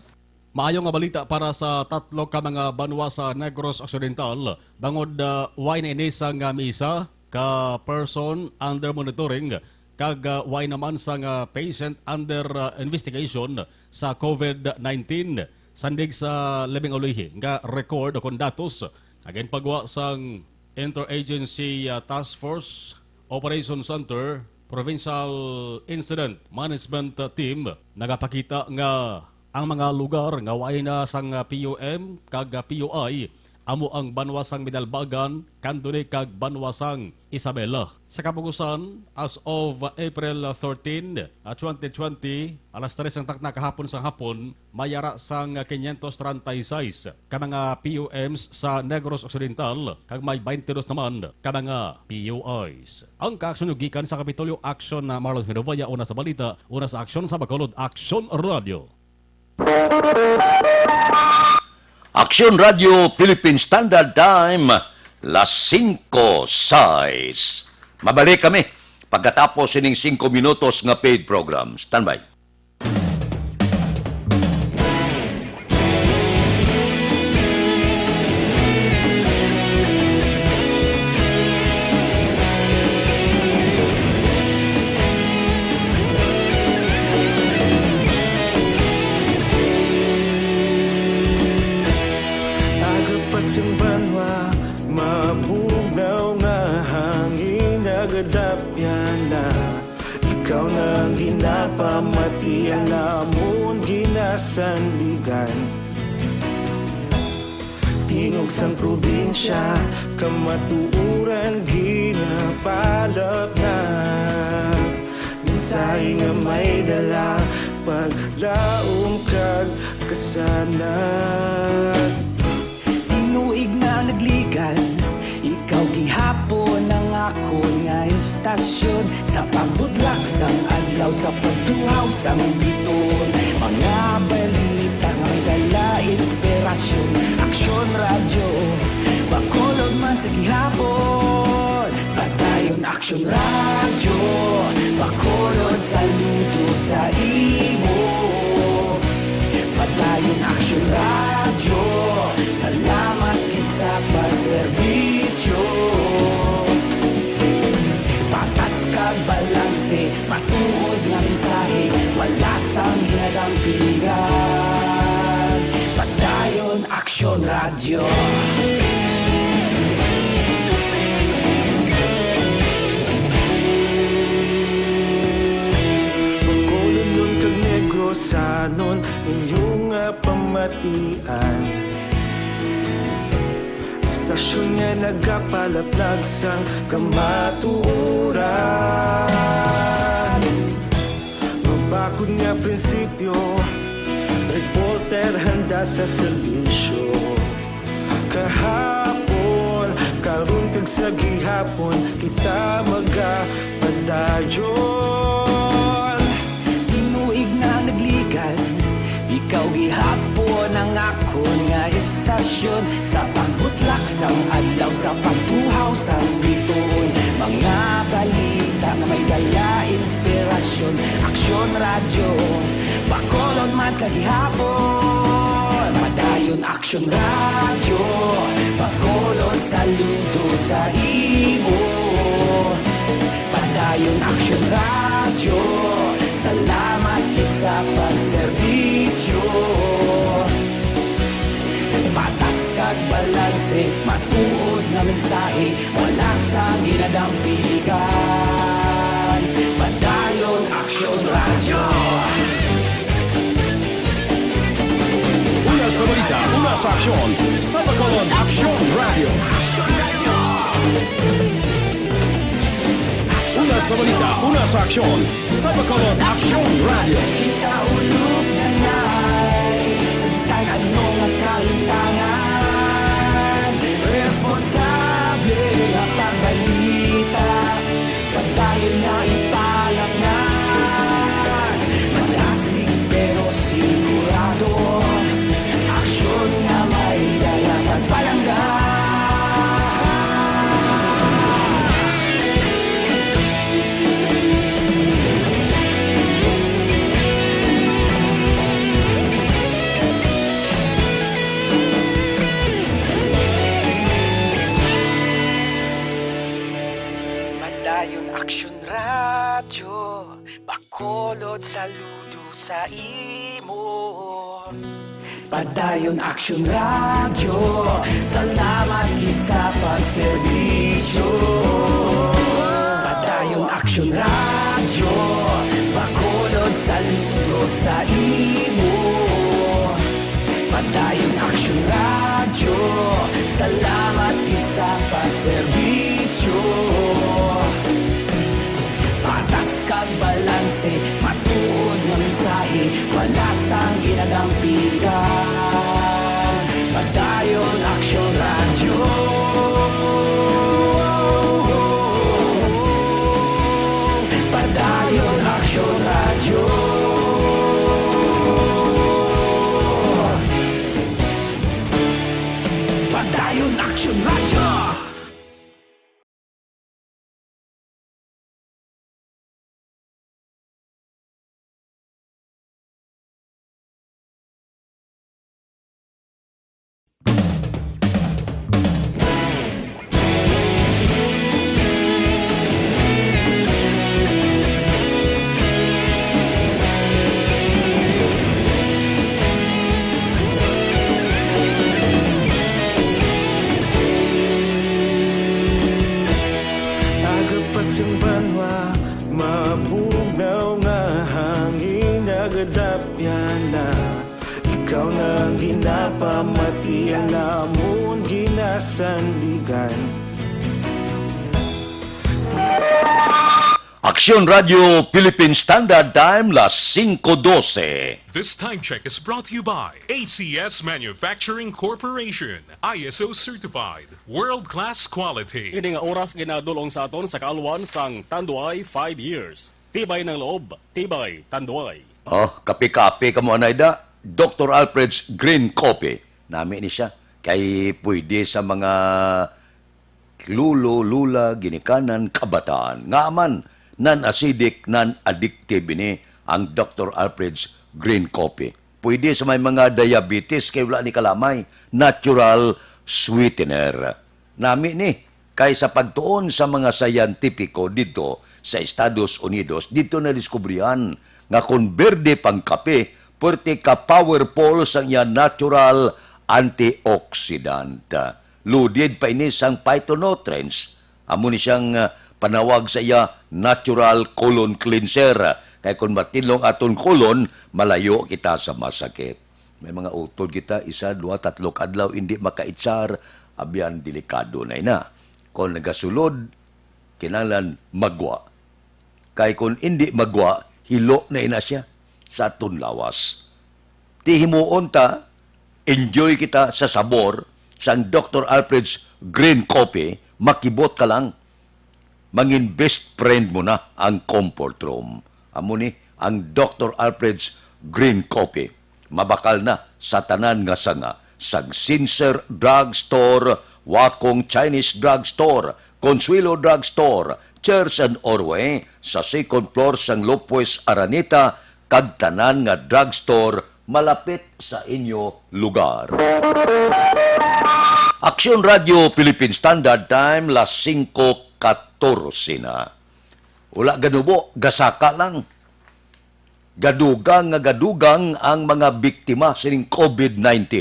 Maayo nga balita para sa 3 ka mga banwa sa Negros Occidental. Bangod wine inisang misa ka person under monitoring kag why naman sang patient under investigation sa COVID-19. Sandig sa labing ulihi nga record o datos again pagwa sang Interagency Task Force Operation Center Provincial Incident Management Team nagapakita nga ang mga lugar nga way na sang PUM kag PUI amo ang banwasang Minalbagan, Candone kag banwasang Isabela. Sa kapugusan, as of April 13, 2020, alas 3 ang takna kahapon sa hapon, mayara sang 536 ka mga PUMs sa Negros Occidental, kag may 22 naman ka mga PUIs. Ang kaaksyon gikan sa Kapitolyo Aksyon na Marlon Hinubaya, una sa balita, una sa aksyon sa Bacolod Aksyon Radio. Aksyon Radio Philippine Standard Time, las 5:06. Mabalik kami pagkatapos ining 5 minutos nga paid program. Standby. Agapasang banwa, mabugaw nga hangin, nagadap sandigan. Tingog sang probinsya, kamatuuran ginapalap na. Minsay nga may dala, paglaom kag kasanag. Tinuig na nagligan, ikaw gihapon ang ako nga istasyon. Sa pagbudlak sang adlaw, sa pagtuhaw sang biton. Mga balita nga may dala inspirasyon. Aksyon radyo, bakolod man sa gihapon. Padayon aksyon radyo, bakolod saludo sa imo. Padayon aksyon radyo, salamat kisa pagserbisyo. Patas kag balanse, matuod nga mensahe, wala sang ginadampingan. Padayon aksyon radyo. Bacolod kag Negros anon inyong pamatian. Istasyon nga nagapalaplag sang kamatuuran. Mabakod nga prinsipyo, reporter handa sa serbisyo. Kahapon, karon kag sa gihapon, kita magapadayon. Tinuig na nagligan, ikaw gihapon ang ako nga istasyon. Sa pagbutlak sang adlaw, sa pagtuhaw sang biton. Mga balita na may dala inspirasyon. Aksyon radyo, bakolod man sa gihapon. Padayon aksyon radyo, bakolod saludo sa imo. Padayon aksyon radyo, salamat sa pagserbisyo. Patas kag balanse, matuod nga mensahe, wala sang ginadampigan. Padayon aksyon radyo. Una sa balita, una sa aksyon, sa Bacolod Aksyon Radio. Una sa balita, una sa aksyon, sa Bacolod Aksyon Radio. Kita ulog na ngay, sansan anong ang kalintangan. Responsable ang pagbalita, pagdayon na ipalak na. Malasig pero sigurado, aksyon na may dala pagpalanggan. Padayon aksyon radyo, bakolod saludo sa imo. Padayon aksyon radyo, salamat gid sa pagserbisyo. Padayon aksyon radyo, bakolod saludo sa imo. Padayon aksyon radyo, salamat gid sa pagserbisyo. Patas kag balanse, matuod nga mensahe, wala sang ginadampigan. Padayon aksyon radyo. Padayon aksyon radyo. Padayon aksyon ang ginapamatian namon ginasandigan. Aksyon Radio Philippine Standard Time, las 5:12. This time check is brought to you by ACS Manufacturing Corporation, ISO certified, world-class quality. Ini nga oras ginadulong sa aton sa kaalwan sang Tanduay 5 years. Tibay ng loob, tibay Tanduay. Oh, kape-kape ka mo, Anayda. Dr. Alfred's Green Coffee. Nami ni siya. Kay pwede sa mga lulo, lula, ginikanan, kabataan. Nga man, non-acidic, non-addictive ini ang Dr. Alfred's Green Coffee. Pwede sa may mga diabetes, kay wala ni kalamay, natural sweetener. Nami ni, kay sa pagtuon sa mga scientifico dito sa Estados Unidos, dito na diskubrihan nga kung berde pang kape, pwerte ka powerful sa iya natural antioxidant. Loaded pa ini sang phytonutrients. Amo ni siyang panawag sa iya natural colon cleanser. Kaya kung matilong aton colon, malayo kita sa masakit. May mga utod kita, 1, 2, 3 kadlaw, hindi makaitsar, abyan delikado na ina. Kung nagasulod, kinalan magwa. Kaya kung hindi magwa, hilo na ina siya sa aton lawas. Tihimuon ta, enjoy kita sa sabor sa Dr. Alfred's Green Coffee, makibot ka lang. Mangin best friend mo na ang comfort room. Amo ni ang Dr. Alfred's Green Coffee. Mabakal na sa tanan nga sanga. Sag Sincer Drugstore, Wakong Chinese Drugstore, Consuelo Drugstore, Church and Orway, sa second floor sang Lopez Araneta, kag tanan nga drugstore malapit sa inyo lugar. Aksyon Radio Philippine Standard Time, las 5:14 na. Wala ganubo, gasaka lang. Gadugang ang mga biktima sining COVID-19.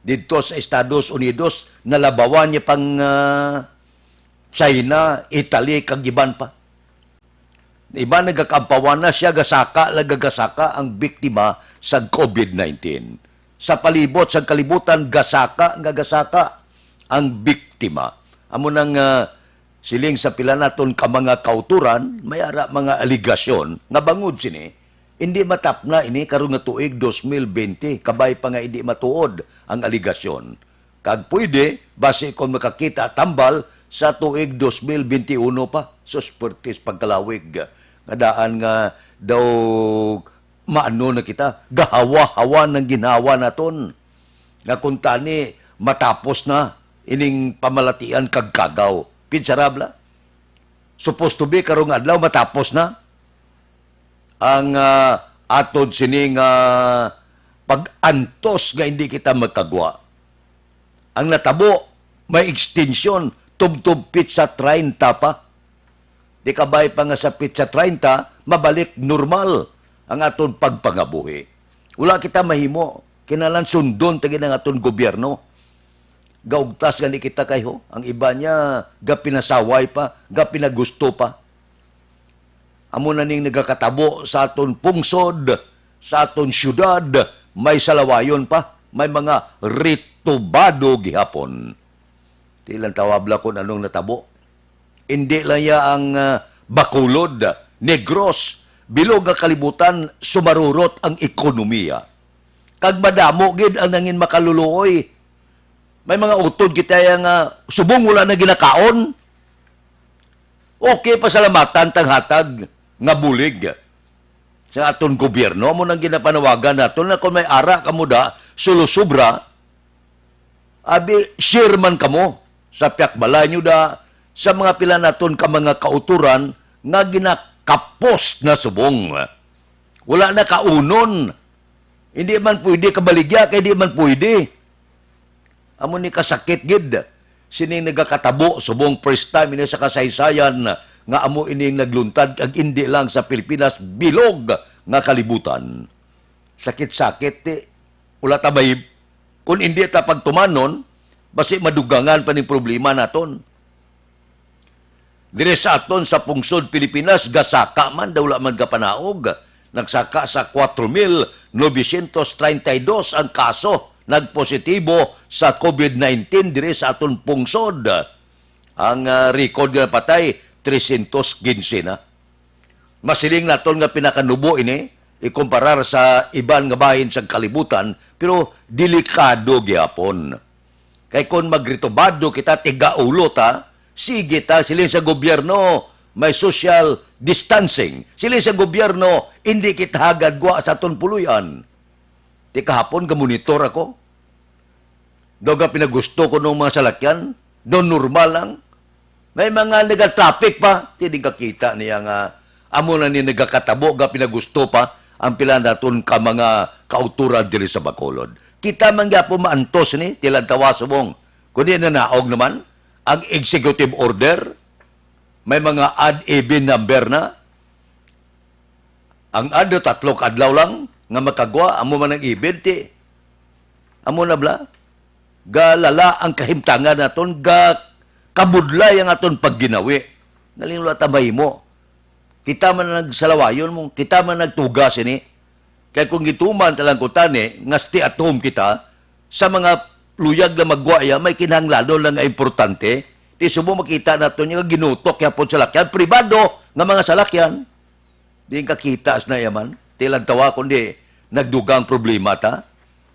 Dito sa Estados Unidos, nalabawan niya pang China, Italy, kag iban pa. Iba nagakampawan na siya, nagagasaka ang biktima sa COVID-19. Sa palibot, sa kalibutan, gasaka ang biktima. Amo nang siling sa pila naton ka mga kauturan, may ara mga aligasyon, nga bangod sini, hindi matapna ini karong nga tuig 2020, kabay pa nga hindi matuod ang aligasyon. Kag pwede, base kung makakita tambal, sa tuig 2021 pa, susportis pagkalawig. Nga daan nga daw maano na kita, gahawa-hawa ng ginawa naton. Nga kung tani, matapos na, ining pamalatian kagkagaw. Pinsarabla. Supposed to be, karong adlaw, matapos na ang atod sining pag-antos nga hindi kita magkagwa. Ang natabo, may extension, tub-tub pizza 30 pa. Di kabay pa nga sa pizza 30, mabalik normal ang aton pagpangabuhi. Wala kita mahimo. Kinalan sundon tagi ng aton gobyerno. Gaugtas gani kita kayo. Ang iba niya, ga pinasaway pa, ga pinagusto pa. Amo na ning nagakatabo sa aton pungsod, sa aton syudad, may salawayon pa, may mga ritubado gihapon. Tilang tawabla kung anong natabo. Hindi lang ya ang Bacolod, Negros, bilog nga kalibutan, sumarurot ang ekonomiya. Kag madamo gid ang nangin makaluluoy. May mga utod kita yang subong wala na ginakaon. Okay, pasalamatan tang hatag nga bulig sa aton gobyerno mo nang ginapanawagan naton na kung may ara kamo da sulusubra abi shareman kamo sa piakbalay nyo da sa mga pila naton ka mga kauturan nga ginakapos na subong. Wala na kaunon. Hindi man pwede kabaligya, kaya di man pwede. Amo ni kasakit gid. Sining nagakatabo subong first time ini sa kasaysayan nga amo ining nagluntad kag hindi lang sa Pilipinas, bilog nga kalibutan. Sakit-sakit wala ta may kung hindi ta pagtumanon basi madugangan pa ning problema naton. Dire sa aton sa pungsod Pilipinas, gasaka man, daw wala man kapanaog. nagsaka sa 4,932 ang kaso nagpositibo sa COVID-19 dire sa aton pungsod. Ang record nga patay 315 na. Masiling naton nga pinakanubo ini ikumparar sa iban nga bahin sa kalibutan, pero delikado gyapon. Kay kung magritobado kita tiga-ulo ta, sige ta sila sa gobyerno may social distancing. Sila sa gobyerno hindi kita hagadwa sa aton puluyan. Di kahapon monitor ako. Daw nga pinagusto ko ng mga salakyan, doon normal lang. May mga nag-traffic pa, hindi kakita niya nga amo na ni nagkakatabo nga pinagusto pa ang pila naton ka mga kauturan diri sa Bacolod. Kita man po maantos ni tilang tawasubong. Kundi nanaog naman ang executive order, may mga ad-even number na. Ang ad 3 adlaw lang nga makagwa amo man ang even ti. Amo na bla. Galala ang kahimtangan naton ga kabudlay ang aton pagginawi. Nalingula tambay mo. Kita man nagsalawayon mo, kita man nagtugas ini. Kaya kung gituman talang kutani, nga stay at home kita, sa mga luyag na magwaya, may kinahanglan lang nga importante, di subo makita nato yung ginutok yapon sa lakyan, pribado nga mga salakyan. Di kakita na yaman, tilang tawa kundi nagdugang problema ta.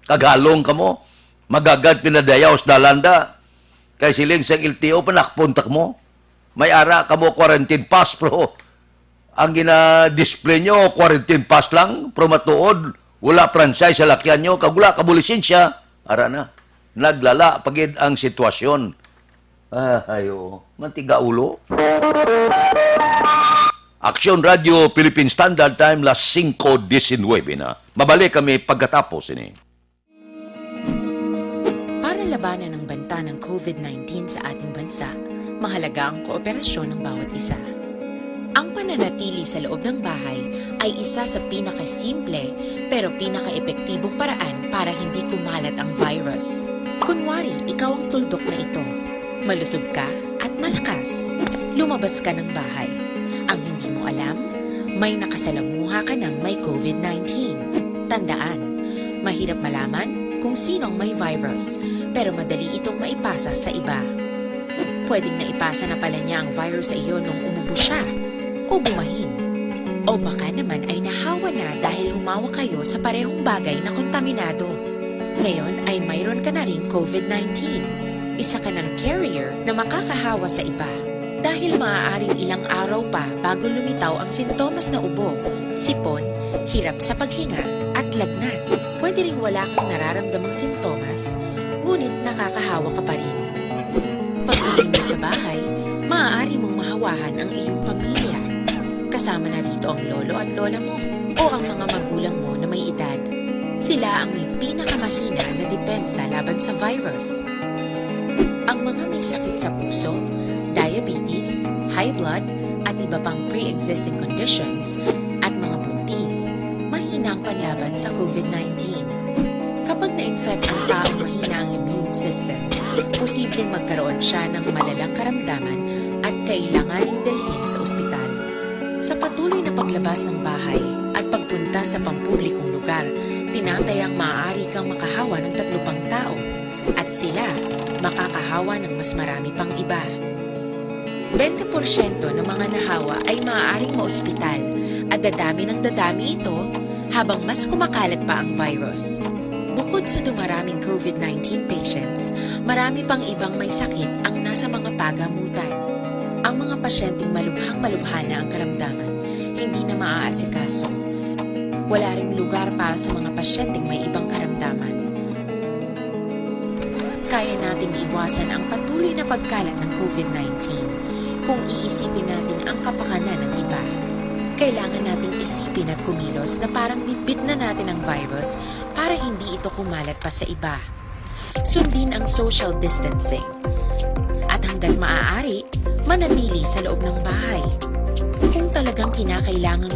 Kagalong ka mo, magagad pinadayaw sa dalanda, kay siling sa LTO, panakpuntak mo. May ara ka mo quarantine pass, pro. Ang gina-display nyo, quarantine pass lang, pro matuod, wala franchise sa lakyan nyo, kagula, kabulisensya, ara na. Naglala, pagid ang sitwasyon. Ayo, mantiga ulo. Aksyon Radio Philippine Standard Time, las 5:19 na. Mabalik kami pagkatapos ini. Para labanan ang banta ng COVID-19 sa ating bansa, mahalaga ang kooperasyon ng bawat isa. Ang pananatili sa loob ng bahay ay isa sa pinakasimple pero pinaka-epektibong paraan para hindi kumalat ang virus. Kunwari, ikaw ang tuldok na ito. Malusog ka at malakas. Lumabas ka ng bahay. Ang hindi mo alam, may nakasalamuha ka ng may COVID-19. Tandaan, mahirap malaman kung sino ang may virus, pero madali itong maipasa sa iba. Pwedeng naipasa na pala niya ang virus sa iyo nung umubo siya o bumahin. O baka naman ay nahawa na dahil humawa kayo sa parehong bagay na kontaminado. Ngayon ay mayroon ka na rin COVID-19. Isa ka ng carrier na makakahawa sa iba. Dahil maaaring ilang araw pa bago lumitaw ang sintomas na ubo, sipon, hirap sa paghinga at lagnat. Pwede ring wala kang nararamdamang sintomas, ngunit nakakahawa ka pa rin. Pag-uwi mo sa bahay, maaari mong mahawahan ang iyong pamilya. Kasama na rito ang lolo at lola mo o ang mga magulang mo na may edad. Sila ang may pinakamahina na depensa laban sa virus. Ang mga may sakit sa puso, diabetes, high blood, at iba pang pre-existing conditions, at mga buntis, mahina ang panlaban sa COVID-19. Kapag na-infect ang taong mahina ang immune system, posibleng magkaroon siya ng malalang karamdaman at kailanganing dalhin sa ospital. Sa patuloy na paglabas ng bahay at pagpunta sa pampublikong lugar, tinatayang maaari kang makahawa ng 3 pang tao at sila makakahawa ng mas marami pang iba. 20% ng mga nahawa ay maaaring maospital at dadami ng dadami ito habang mas kumakalat pa ang virus. Bukod sa dumaraming COVID-19 patients, marami pang ibang may sakit ang nasa mga pagamutan. Ang mga pasyenteng malubhang-malubha na ang karamdaman, hindi na maaasikaso. Wala ring lugar para sa mga pasyenteng may ibang karamdaman. Kaya nating iwasan ang patuloy na pagkalat ng COVID-19 kung iisipin natin ang kapakanan ng iba. Kailangan nating isipin at kumilos na parang bitbit na natin ang virus para hindi ito kumalat pa sa iba. Sundin ang social distancing. At hanggat maaari, manatili sa loob ng bahay. Kung talagang kinakailangang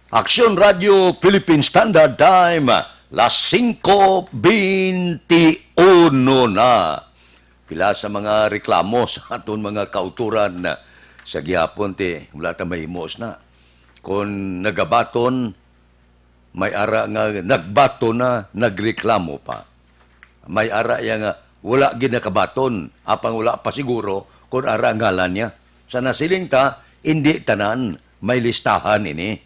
Aksyon Radio Philippine Standard Time, las 5:21 na. Pila sa mga reklamo sa aton mga kauturan sa gihapon ti wala ta mahimos na. Kung nagabaton, may ara nga nagbato na, nagreklamo pa. May ara nga wala ginakabaton, apang wala pa siguro kung ara ang ngalan niya. Sa nasiling ta, hindi tanan, may listahan ini.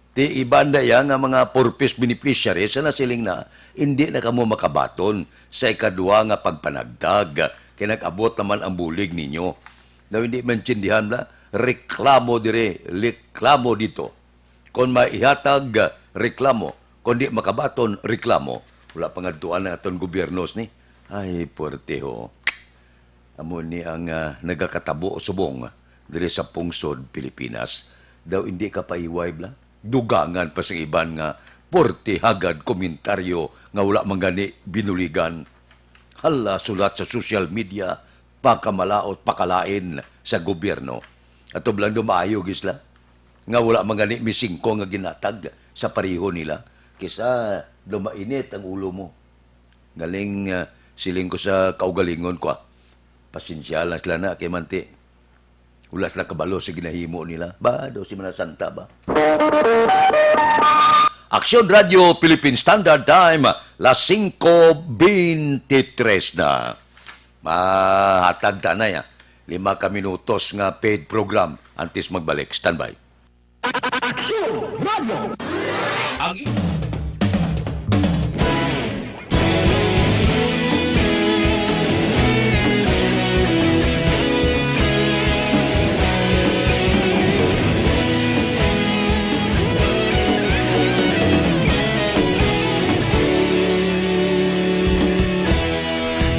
Ti ibanda ya nga mga purpose beneficiary sa nasiling na, hindi na kamo makabaton sa ikadua nga pagpanagdag. Kinag-abot naman ang bulig ninyo. Na hindi maintindihan na, reklamo dito. Kung maihatag, reklamo. Kung di makabaton, reklamo. Wala pangadtuan na atong gobyernos ni. Ay, puwerte ho. Amo ni ang nagakatabo subong diri sa pungsod Pilipinas. Daw hindi ka paiway bla. Dugangan pa sa iban nga puwerte hagad komentaryo nga wala mangani binuligan. Hala, sulat sa social media, pakamalaot, pakalain sa gobyerno. At lang dumaayo, gisla. Nga wala mangani misingko nga ginatag sa pariho nila. Kisa lumainit ang ulo mo. Galing siling ko sa kaugalingon ko. Pasensya lang sila na kay Manti. Wala sila kabalo sa ginahimo nila. Ba, daw si Manasanta ba? Aksyon Radio Philippine Standard Time, las 5:23 na. Mahatag ta na ya. 5 ka minutos nga paid program antes magbalik. Standby. Aksyon Radio!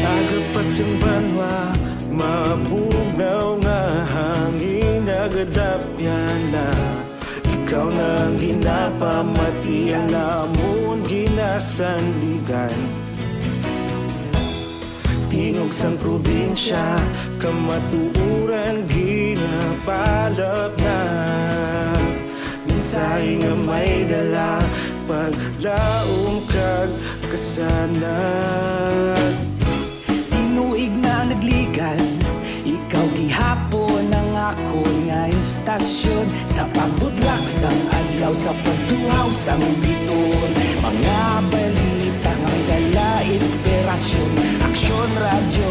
Agapasang banwa, mabugnaw nga hangin nagadapyan na. Ikaw na ang ginapamatian namon ginasandigan. Tingog sang probinsya, kamatuuran ginapalap na. Minsay nga may dala, paglaom kag kasanag. Tinuig na nagligan, ikaw gihapon ang ako nga istasyon. Sa pagbudlak sang adlaw, sa pagtuhaw sang biton. Mga balita nga may dala inspirasyon. Aksyon radyo,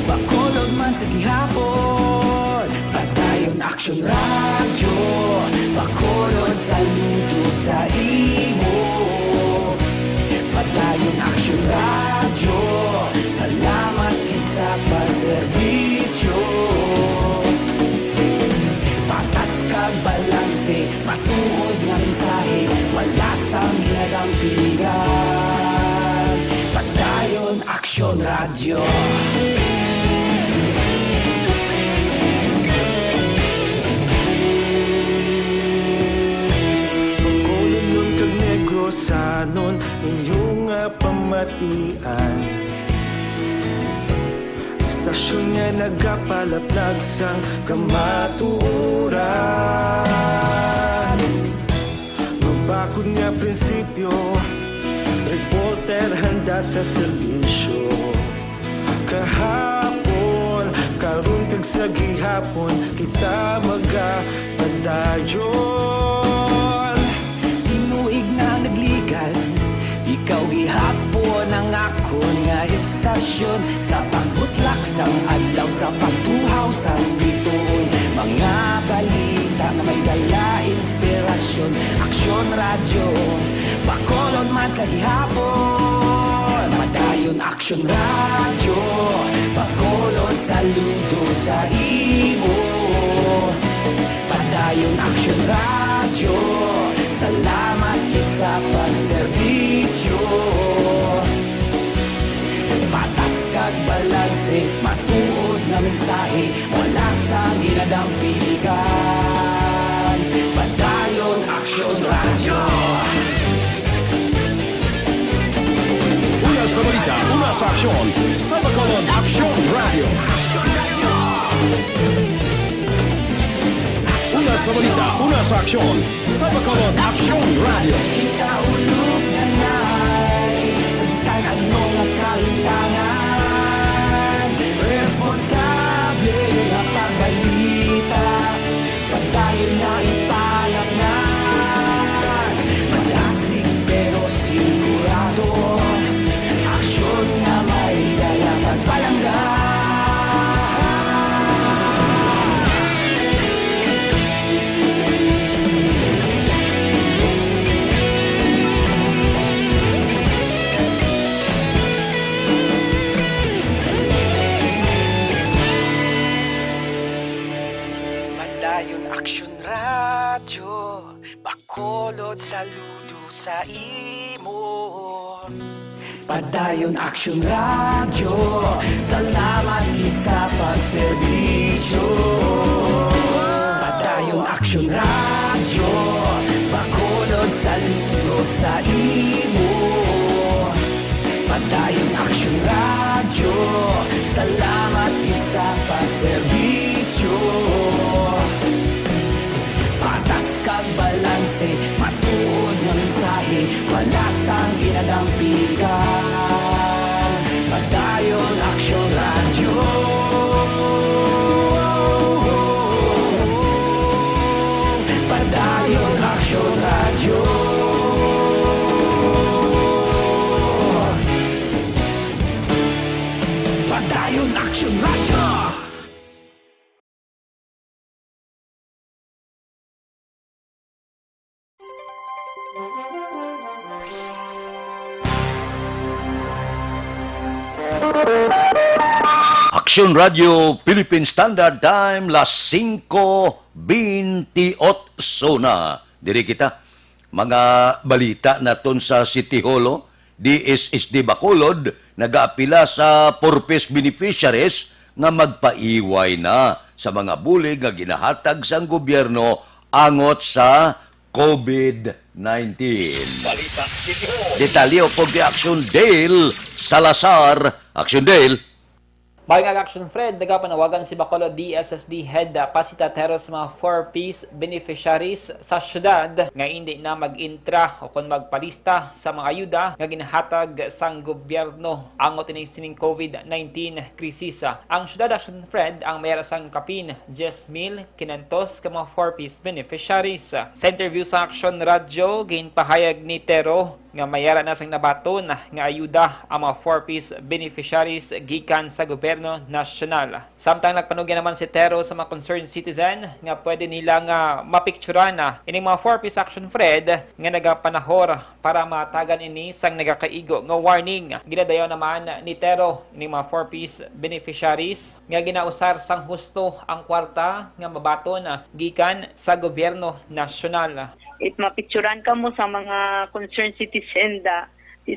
bakolod man sa gihapon. Padayon aksyon radyo, bakolod saludo sa imo. Padayon aksyon radyo, salamat kisa pagserbisyo. Patas kag balanse, matuod nga mensahe, wala sang ginadang piligan. Padayon aksyon radyo. Bakolod nun kag Negrosanon, inyong nga pamatian. Istasyon nga nagapalaplag sang kamatuuran. Mabakod nga prinsipyo, reporter handa sa serbisyo. Kahapon, karon kag sa gihapon, kita magapadayon. Tinuig na nagligan, ikaw gihapon ang ako nga istasyon. Sa pagbutlak sang adlaw, sa pagtuhaw sang biton. Mga balita na may dala inspirasyon. Aksyon radyo, bakolod man sa gihapon. Padayon aksyon radyo, bakolod saludo sa imo. Padayon aksyon radyo, salamat kit sa pagserbisyo. Patas kag balanse, matuod nga mensahe, wala sang ginadang piligan. Padayon aksyon radyo. Una sa balita, una sa aksyon, sa Bacolod Aksyon Radio. Una sa balita, una sa aksyon, sa Bacolod Aksyon Radio. Ikaulog na na'y sabisan ano nga kahitangan. Responsable nga pagbalita, pagdayon na ipala Bakulod saludo sa imo. Padayon Action Radio, salamat gid sa pagserbisyo. Padayon Action Radio, bakulod saludo sa imo. Padayon Action Radio, salamat gid sa pagserbisyo. Patas kag balanse, matuod nga mensahe, wala sang ginadampigan. Padayon Action Radio. Padayon Action Radio. Padayon Action Radio. Action Radio Philippine Standard Time, las 5:28 na. Diri kita, mga balita naton sa City Hall, DSSD Bacolod, nag-aapila sa purpose beneficiaries nga magpaiway na sa mga bulig nga ginahatag sang gobyerno angot sa COVID-19. Detalye po di Action Dale Salazar. Action Dale. Bagong Action Fred, nagapanawagan si Bacolod DSSD Head Pasitatero sa mga 4-piece beneficiaries sa syudad nga hindi na mag-intra o kung magpalista sa mga ayuda nga ginahatag sang gobyerno angot ining sining COVID-19 krisis. Ang syudad Action Fred ang mayroon sang kapin 10,000 kinantos ka mga 4-piece beneficiaries. Sa interview sa Action Radio, ginpahayag ni Tero nga mayara na sang nabaton nga ayuda ang mga 4-piece beneficiaries gikan sa gobyerno nasyonal. Samtang nagpanugyan naman si Tero sa mga concerned citizen nga pwede nila nga mapicturan na ining mga 4-piece Action Fred nga nagapanahor para matagan ini sang nagakaigo nga warning. Ginadayaw naman ni Tero ining mga 4-piece beneficiaries nga ginausar sang husto ang kwarta nga mabaton gikan sa gobyerno nasyonal. If mapicturan ka mo sa mga concerned citizen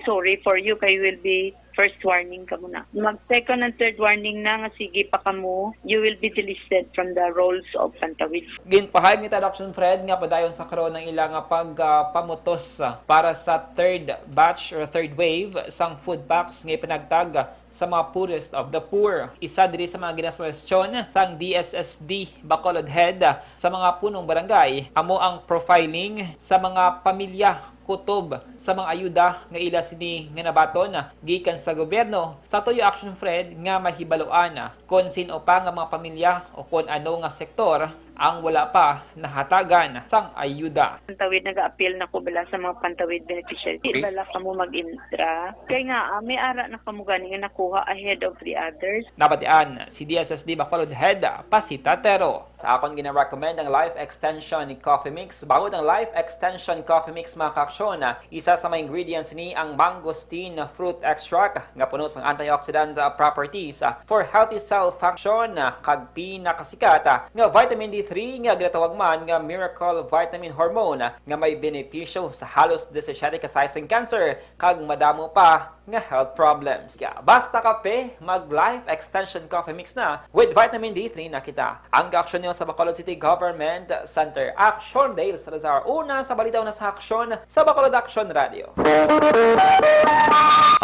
sorry for you, kay will be first warning ka muna. Mag-second and third warning na nga sige pa ka mo, you will be delisted from the rolls of Pantawid. Ginpahayag ni Action Fred nga padayon sa karon ng ilang pagpamutos para sa third batch or third wave sang food packs nga ipinagtag sa mga poorest of the poor. Isa diri sa mga ginaswestyon sang DSSD Bacolod Head sa mga punong barangay amo ang profiling sa mga pamilya kutob sa mga ayuda nga ila sini nga nabaton gikan sa gobyerno. Sa tuyo Action Fred nga mahibaluan kung sino pa nga mga pamilya o kung ano nga sektor ang wala pa nahatagan sang ayuda. Pantawid, nag-appeal na ko bala sa mga Pantawid beneficiaries. Okay. Bala ka mo mag-intra. Kaya nga, may ara na ka mo gani nga nakuha ahead of the others. Nabatian si DSSD Bacolod Head Pasitatero. Sa akon gina-recommend ang Life Extension Coffee Mix. Bangod ang Life Extension Coffee Mix mga kaaksyon, isa sa mga ingredients ni ang mangosteen fruit extract nga puno sang antioxidant properties for healthy cell function kag pinakasikat nga vitamin D3 nga ginatawag man nga miracle vitamin hormone nga may benepisyo sa halos 17 kasaysaing cancer kag madamo pa nga health problems. Kaya basta kape, mag Life Extension Coffee Mix na with vitamin D3 na kita. Ang action niyo sa Bacolod City Government Center. Action Dale Salazar. Una sa balita na sa action sa Bacolod Action Radio.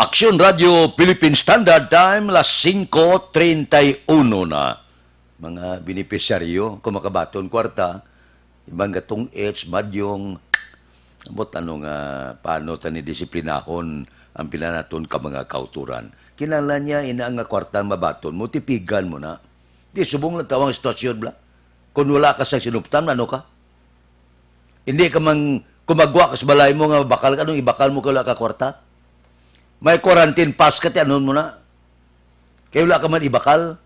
Action Radio Philippine Standard Time, las 5:31 na. Mga beneficiaryo, kumakabaton kwarta, ibang gatong H, madyong, amot paano tani disiplinahon ang pilanaton ka mga kauturan. Kinala niya, ina nga kwarta mabaton mo, tipigan mo na. Di, subong lang tawang situasyon bla. Kung wala ka sa sinuptan, ano ka? Hindi ka mang kumagwa ka sa balay mo nga bakal ka, anong ibakal mo ka wala ka kwarta? May quarantine pass ka, anon mo na. Kaya wala ka man ibakal.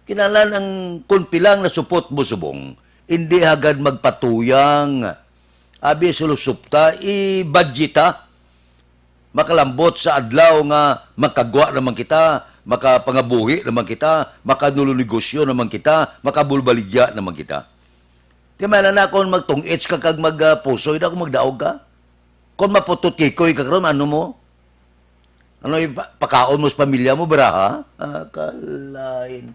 Kinalan ang kunpilang na supot mo subong, hindi agad magpatuyang. Abi sulusupta, i-budgeta. Makalambot sa adlaw nga makagwa naman kita, makapangabuhi naman kita, makanulunegosyo naman kita, makabulbaligya naman kita. Kaya mala na kung magtong-itch ka kag magpusoy na kung magdaog ka. Kung mapututikoy ka karon ano mo? Ano yung pakaon mo sa pamilya mo, bra, ha? Akalain.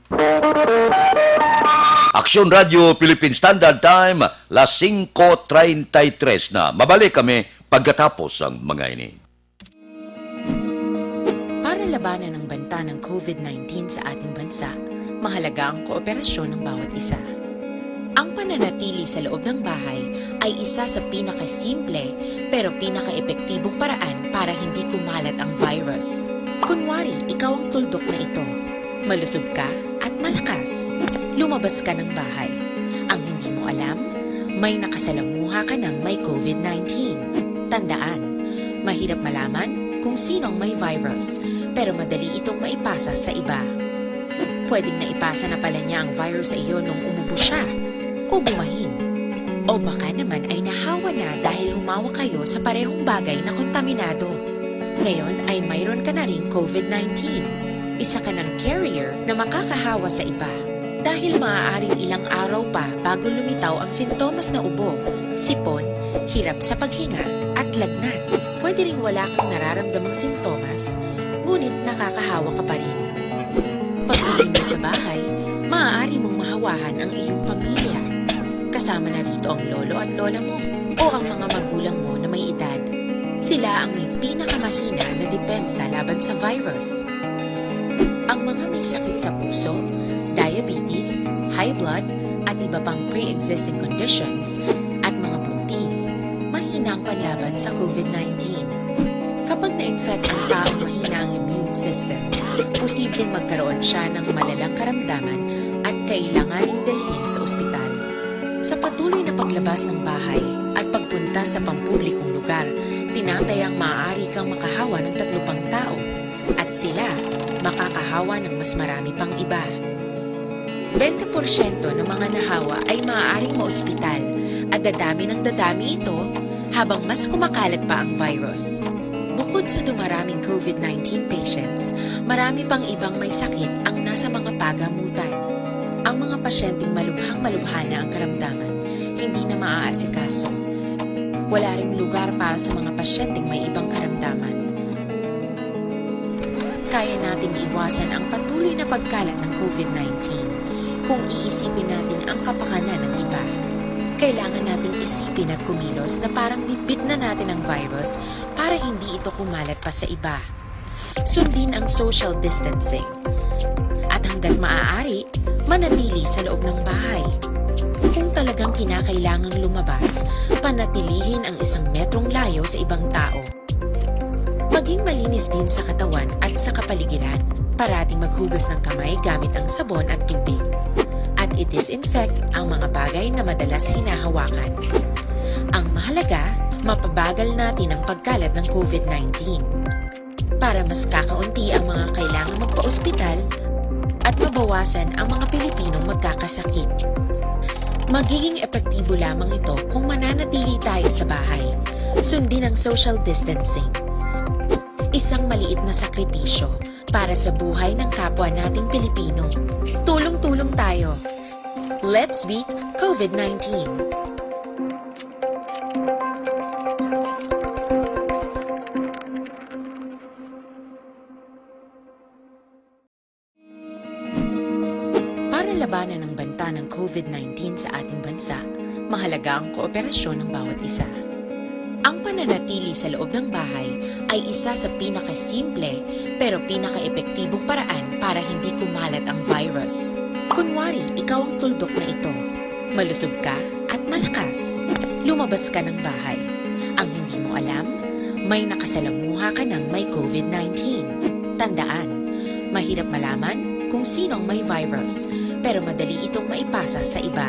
Aksyon Radio Philippine Standard Time, las 5:33 na. Mabalik kami pagkatapos ang mga ini. Para labanan ang banta ng COVID-19 sa ating bansa, mahalaga ang kooperasyon ng bawat isa. Ang pananatili sa loob ng bahay ay isa sa pinakasimple pero pinaka-epektibong paraan para hindi kumalat ang virus. Kunwari, ikaw ang tuldok na ito. Malusog ka at malakas. Lumabas ka ng bahay. Ang hindi mo alam, may nakasalamuha ka ng may COVID-19. Tandaan, mahirap malaman kung sino ang may virus, pero madali itong maipasa sa iba. Pwedeng naipasa na pala niya ang virus sa iyo nung umubo siya o bumahin. O baka naman ay nahawa na dahil humawa kayo sa parehong bagay na kontaminado. Ngayon ay mayroon ka na ring COVID-19. Isa ka ng carrier na makakahawa sa iba. Dahil maaaring ilang araw pa bago lumitaw ang sintomas na ubo, sipon, hirap sa paghinga at lagnat. Pwede ring wala kang nararamdamang sintomas, ngunit nakakahawa ka pa rin. Pag-uwi mo sa bahay, maaari mong mahawahan ang iyong pamilya. Kasama na rito ang lolo at lola mo o ang mga magulang mo na may edad. Sila ang may pinakamahina na depensa laban sa virus. Ang mga may sakit sa puso, diabetes, high blood, at iba pang pre-existing conditions, at mga buntis, mahina ang panlaban sa COVID-19. Kapag na-infect ang taong mahina ang immune system, posibleng magkaroon siya ng malalang karamdaman at kailanganing dalhin sa ospital. Sa patuloy na paglabas ng bahay at pagpunta sa pampublikong lugar, tinatayang maaari kang makahawa ng 3 pang tao at sila makakahawa ng mas marami pang iba. 20% ng mga nahawa ay maaaring maospital at dadami ng dadami ito habang mas kumakalat pa ang virus. Bukod sa dumaraming COVID-19 patients, marami pang ibang may sakit ang nasa mga pagamutan. Ang mga pasyenteng malubhang-malubha na ang karamdaman, hindi na maaasikaso. Wala ring lugar para sa mga pasyenteng may ibang karamdaman. Kaya nating iwasan ang patuloy na pagkalat ng COVID-19 kung iisipin natin ang kapakanan ng iba. Kailangan nating isipin at kumilos na parang bitbit na natin ang virus para hindi ito kumalat pa sa iba. Sundin ang social distancing. At hanggat maaari, manatili sa loob ng bahay. Kung talagang kinakailangang lumabas, panatilihin ang 1 metrong layo sa ibang tao. Maging malinis din sa katawan at sa kapaligiran. Parating maghugas ng kamay gamit ang sabon at tubig. At i-disinfect ang mga bagay na madalas hinahawakan. Ang mahalaga, mapabagal natin ang pagkalat ng COVID-19. Para mas kakaunti ang mga kailangang magpa-ospital at mabawasan ang mga Pilipinong magkakasakit. Magiging epektibo lamang ito kung mananatili tayo sa bahay. Sundin ang social distancing. Isang maliit na sakripisyo para sa buhay ng kapwa nating Pilipino. Tulong-tulong tayo. Let's beat COVID-19. Para labanan ang banta ng COVID-19 sa ating bansa, mahalaga ang kooperasyon ng bawat isa. Ang pananatili sa loob ng bahay ay isa sa pinakasimple pero pinaka-epektibong paraan para hindi kumalat ang virus. Kunwari, ikaw ang tuldok na ito. Malusog ka at malakas. Lumabas ka ng bahay. Ang hindi mo alam, may nakasalamuha ka ng may COVID-19. Tandaan, mahirap malaman kung sino ang may virus, pero madali itong maipasa sa iba.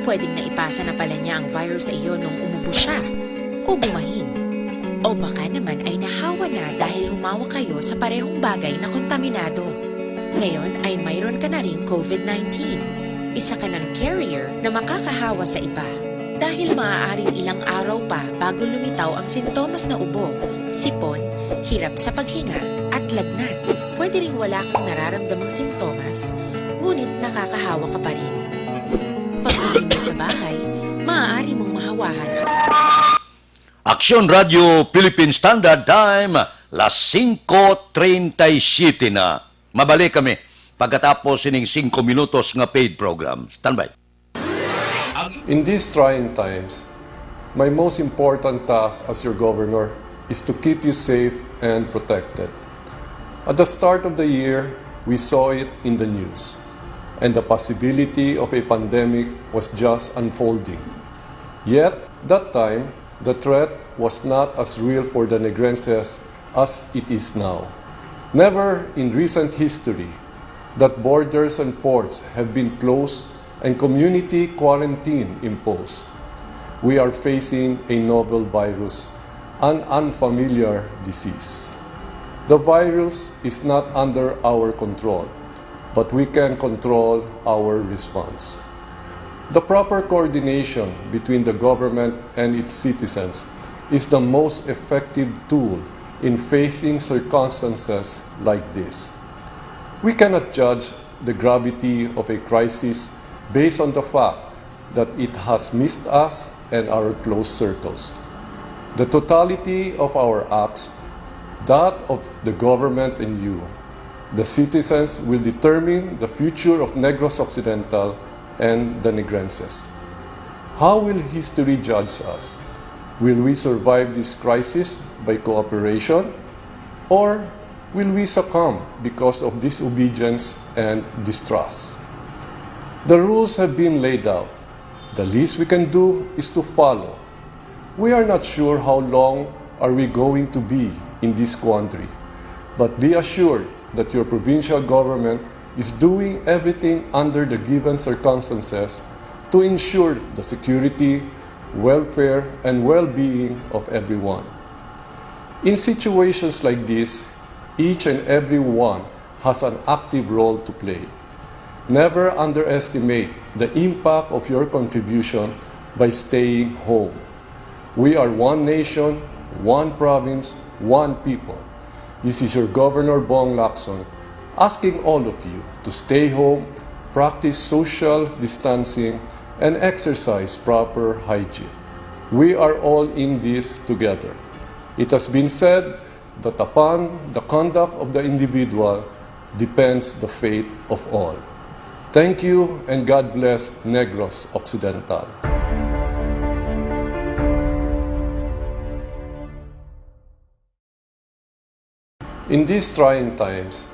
Pwedeng naipasa na pala niya ang virus sa iyo nung umubo siya o bumahin. O baka naman ay nahawa na dahil humawa kayo sa parehong bagay na kontaminado. Ngayon ay mayroon ka na ring COVID-19. Isa ka ng carrier na makakahawa sa iba. Dahil maaaring ilang araw pa bago lumitaw ang sintomas na ubo, sipon, hirap sa paghinga at lagnat. Pwede ring wala kang nararamdamang sintomas, ngunit nakakahawa ka pa rin. Pag-uwi mo sa bahay, maaari mong mahawahan ang Aksyon Radio Philippine Standard Time, las 5:37 na. Mabalik kami pagkatapos ining 5 minutos nga paid program. Standby. In these trying times, my most important task as your governor is to keep you safe and protected. At the start of the year, we saw it in the news, and the possibility of a pandemic was just unfolding. Yet, that time, the threat was not as real for the Negrenses as it is now. Never in recent history that borders and ports have been closed and community quarantine imposed. We are facing a novel virus, an unfamiliar disease. The virus is not under our control, but we can control our response. The proper coordination between the government and its citizens is the most effective tool in facing circumstances like this. We cannot judge the gravity of a crisis based on the fact that it has missed us and our close circles. The totality of our acts, that of the government and you, the citizens, will determine the future of Negros Occidental and the Negrenses. How will history judge us? Will we survive this crisis by cooperation, or will we succumb because of disobedience and distrust? The rules have been laid out. The least we can do is to follow. We are not sure how long are we going to be in this quandary, but be assured that your provincial government is doing everything under the given circumstances to ensure the security, welfare, and well-being of everyone. In situations like this, each and every one has an active role to play. Never underestimate the impact of your contribution by staying home. We are one nation, one province, one people. This is your Governor Bong Lacson asking all of you to stay home, practice social distancing, and exercise proper hygiene. We are all in this together. It has been said that upon the conduct of the individual depends the fate of all. Thank you and God bless Negros Occidental. In these trying times,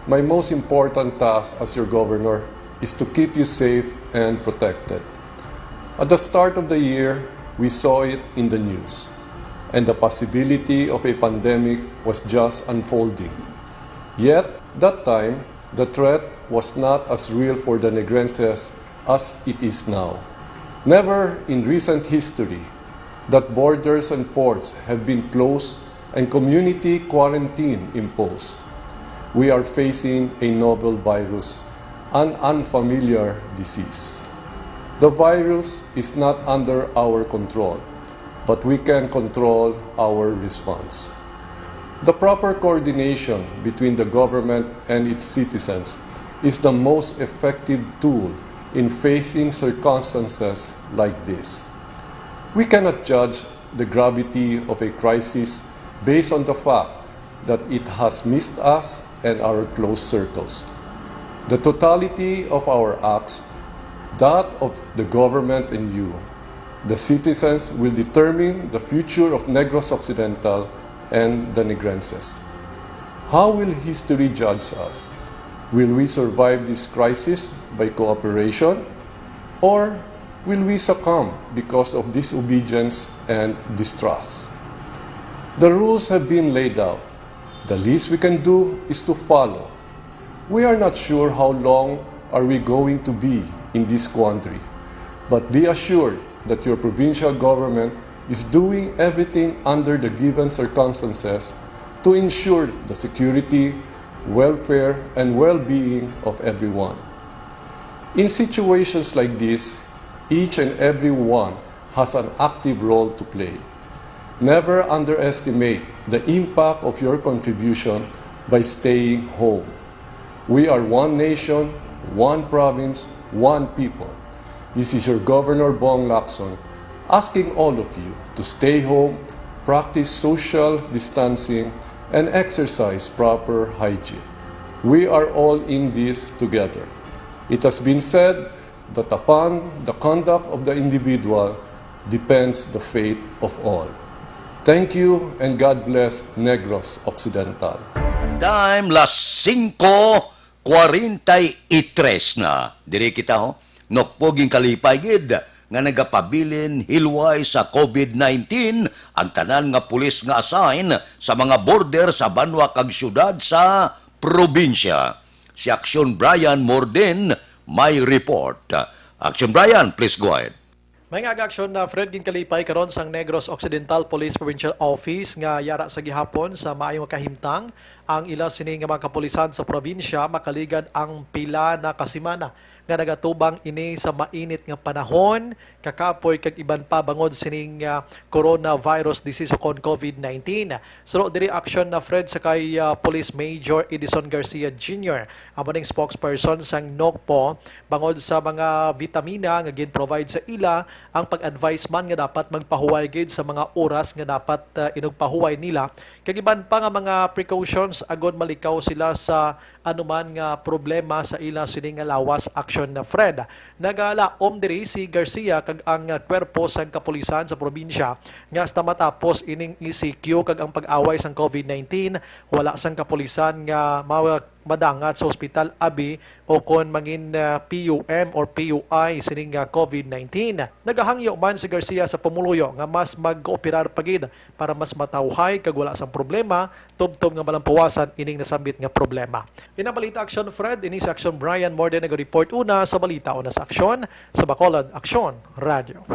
my most important task as your governor is to keep you safe and protected. At the start of the year, we saw it in the news, and the possibility of a pandemic was just unfolding. Yet, that time, the threat was not as real for the Negrenses as it is now. Never in recent history that borders and ports have been closed and community quarantine imposed. We are facing a novel virus, an unfamiliar disease. The virus is not under our control, but we can control our response. The proper coordination between the government and its citizens is the most effective tool in facing circumstances like this. We cannot judge the gravity of a crisis based on the fact that it has missed us and our close circles. The totality of our acts, that of the government and you, the citizens, will determine the future of Negros Occidental and the Negrenses. How will history judge us? Will we survive this crisis by cooperation, or will we succumb because of disobedience and distrust? The rules have been laid out. The least we can do is to follow. We are not sure how long are we going to be in this quandary, but be assured that your provincial government is doing everything under the given circumstances to ensure the security, welfare, and well-being of everyone. In situations like this, each and every one has an active role to play. Never underestimate the impact of your contribution by staying home. We are one nation, one province, one people. This is your Governor Bong Lacson asking all of you to stay home, practice social distancing, and exercise proper hygiene. We are all in this together. It has been said that upon the conduct of the individual depends the fate of all. Thank you and God bless Negros Occidental. Time las 5:43 na. Diri kita ho, nokpoging kalipay gid nga nagapabilin hilway sa COVID-19 ang tanan nga pulis nga assign sa mga border sa banwa kag syudad sa probinsya. Si Action Brian Morden may report. Action Brian, please go ahead. May nga aksyon na Fred ginkalipay karon sang Negros Occidental Police Provincial Office nga yara sa gihapon sa maayong kahimtang ang ila sini nga mga kapulisan sa probinsya makaligad ang pila na kasimana nga nagatubang ini sa mainit nga panahon kakapoy kag iban pa bangod sining coronavirus disease o COVID-19. So diri action na Fred sa kay Police Major Edison Garcia Jr. ang maning spokesperson sang NOCPO bangod sa mga vitamina nga gin-provide sa ila ang pag-advise man nga dapat magpahuway gid sa mga oras nga dapat inugpahuway nila kag iban pa nga mga precautions agod malikaw sila sa anuman nga problema sa ila sining nga lawas action na Fred. Nagalaom diri si Garcia kag ang kwerpo sang kapulisan sa probinsya nga hasta matapos ining ECQ kag ang pag-away sang COVID-19 wala sang kapulisan nga madangat sa ospital abi o kon mangin PUM or PUI sining COVID-19. Nagahangyo man si Garcia sa pumuluyo nga mas mag-operar pagid para mas matawhay kag wala sang problema tubtob nga malampuwasan ining nasambit nga problema. Inabalita Action Fred, ini sa Action Brian Morden nag-report una sa balita una sa Action sa Bacolod Action Radio.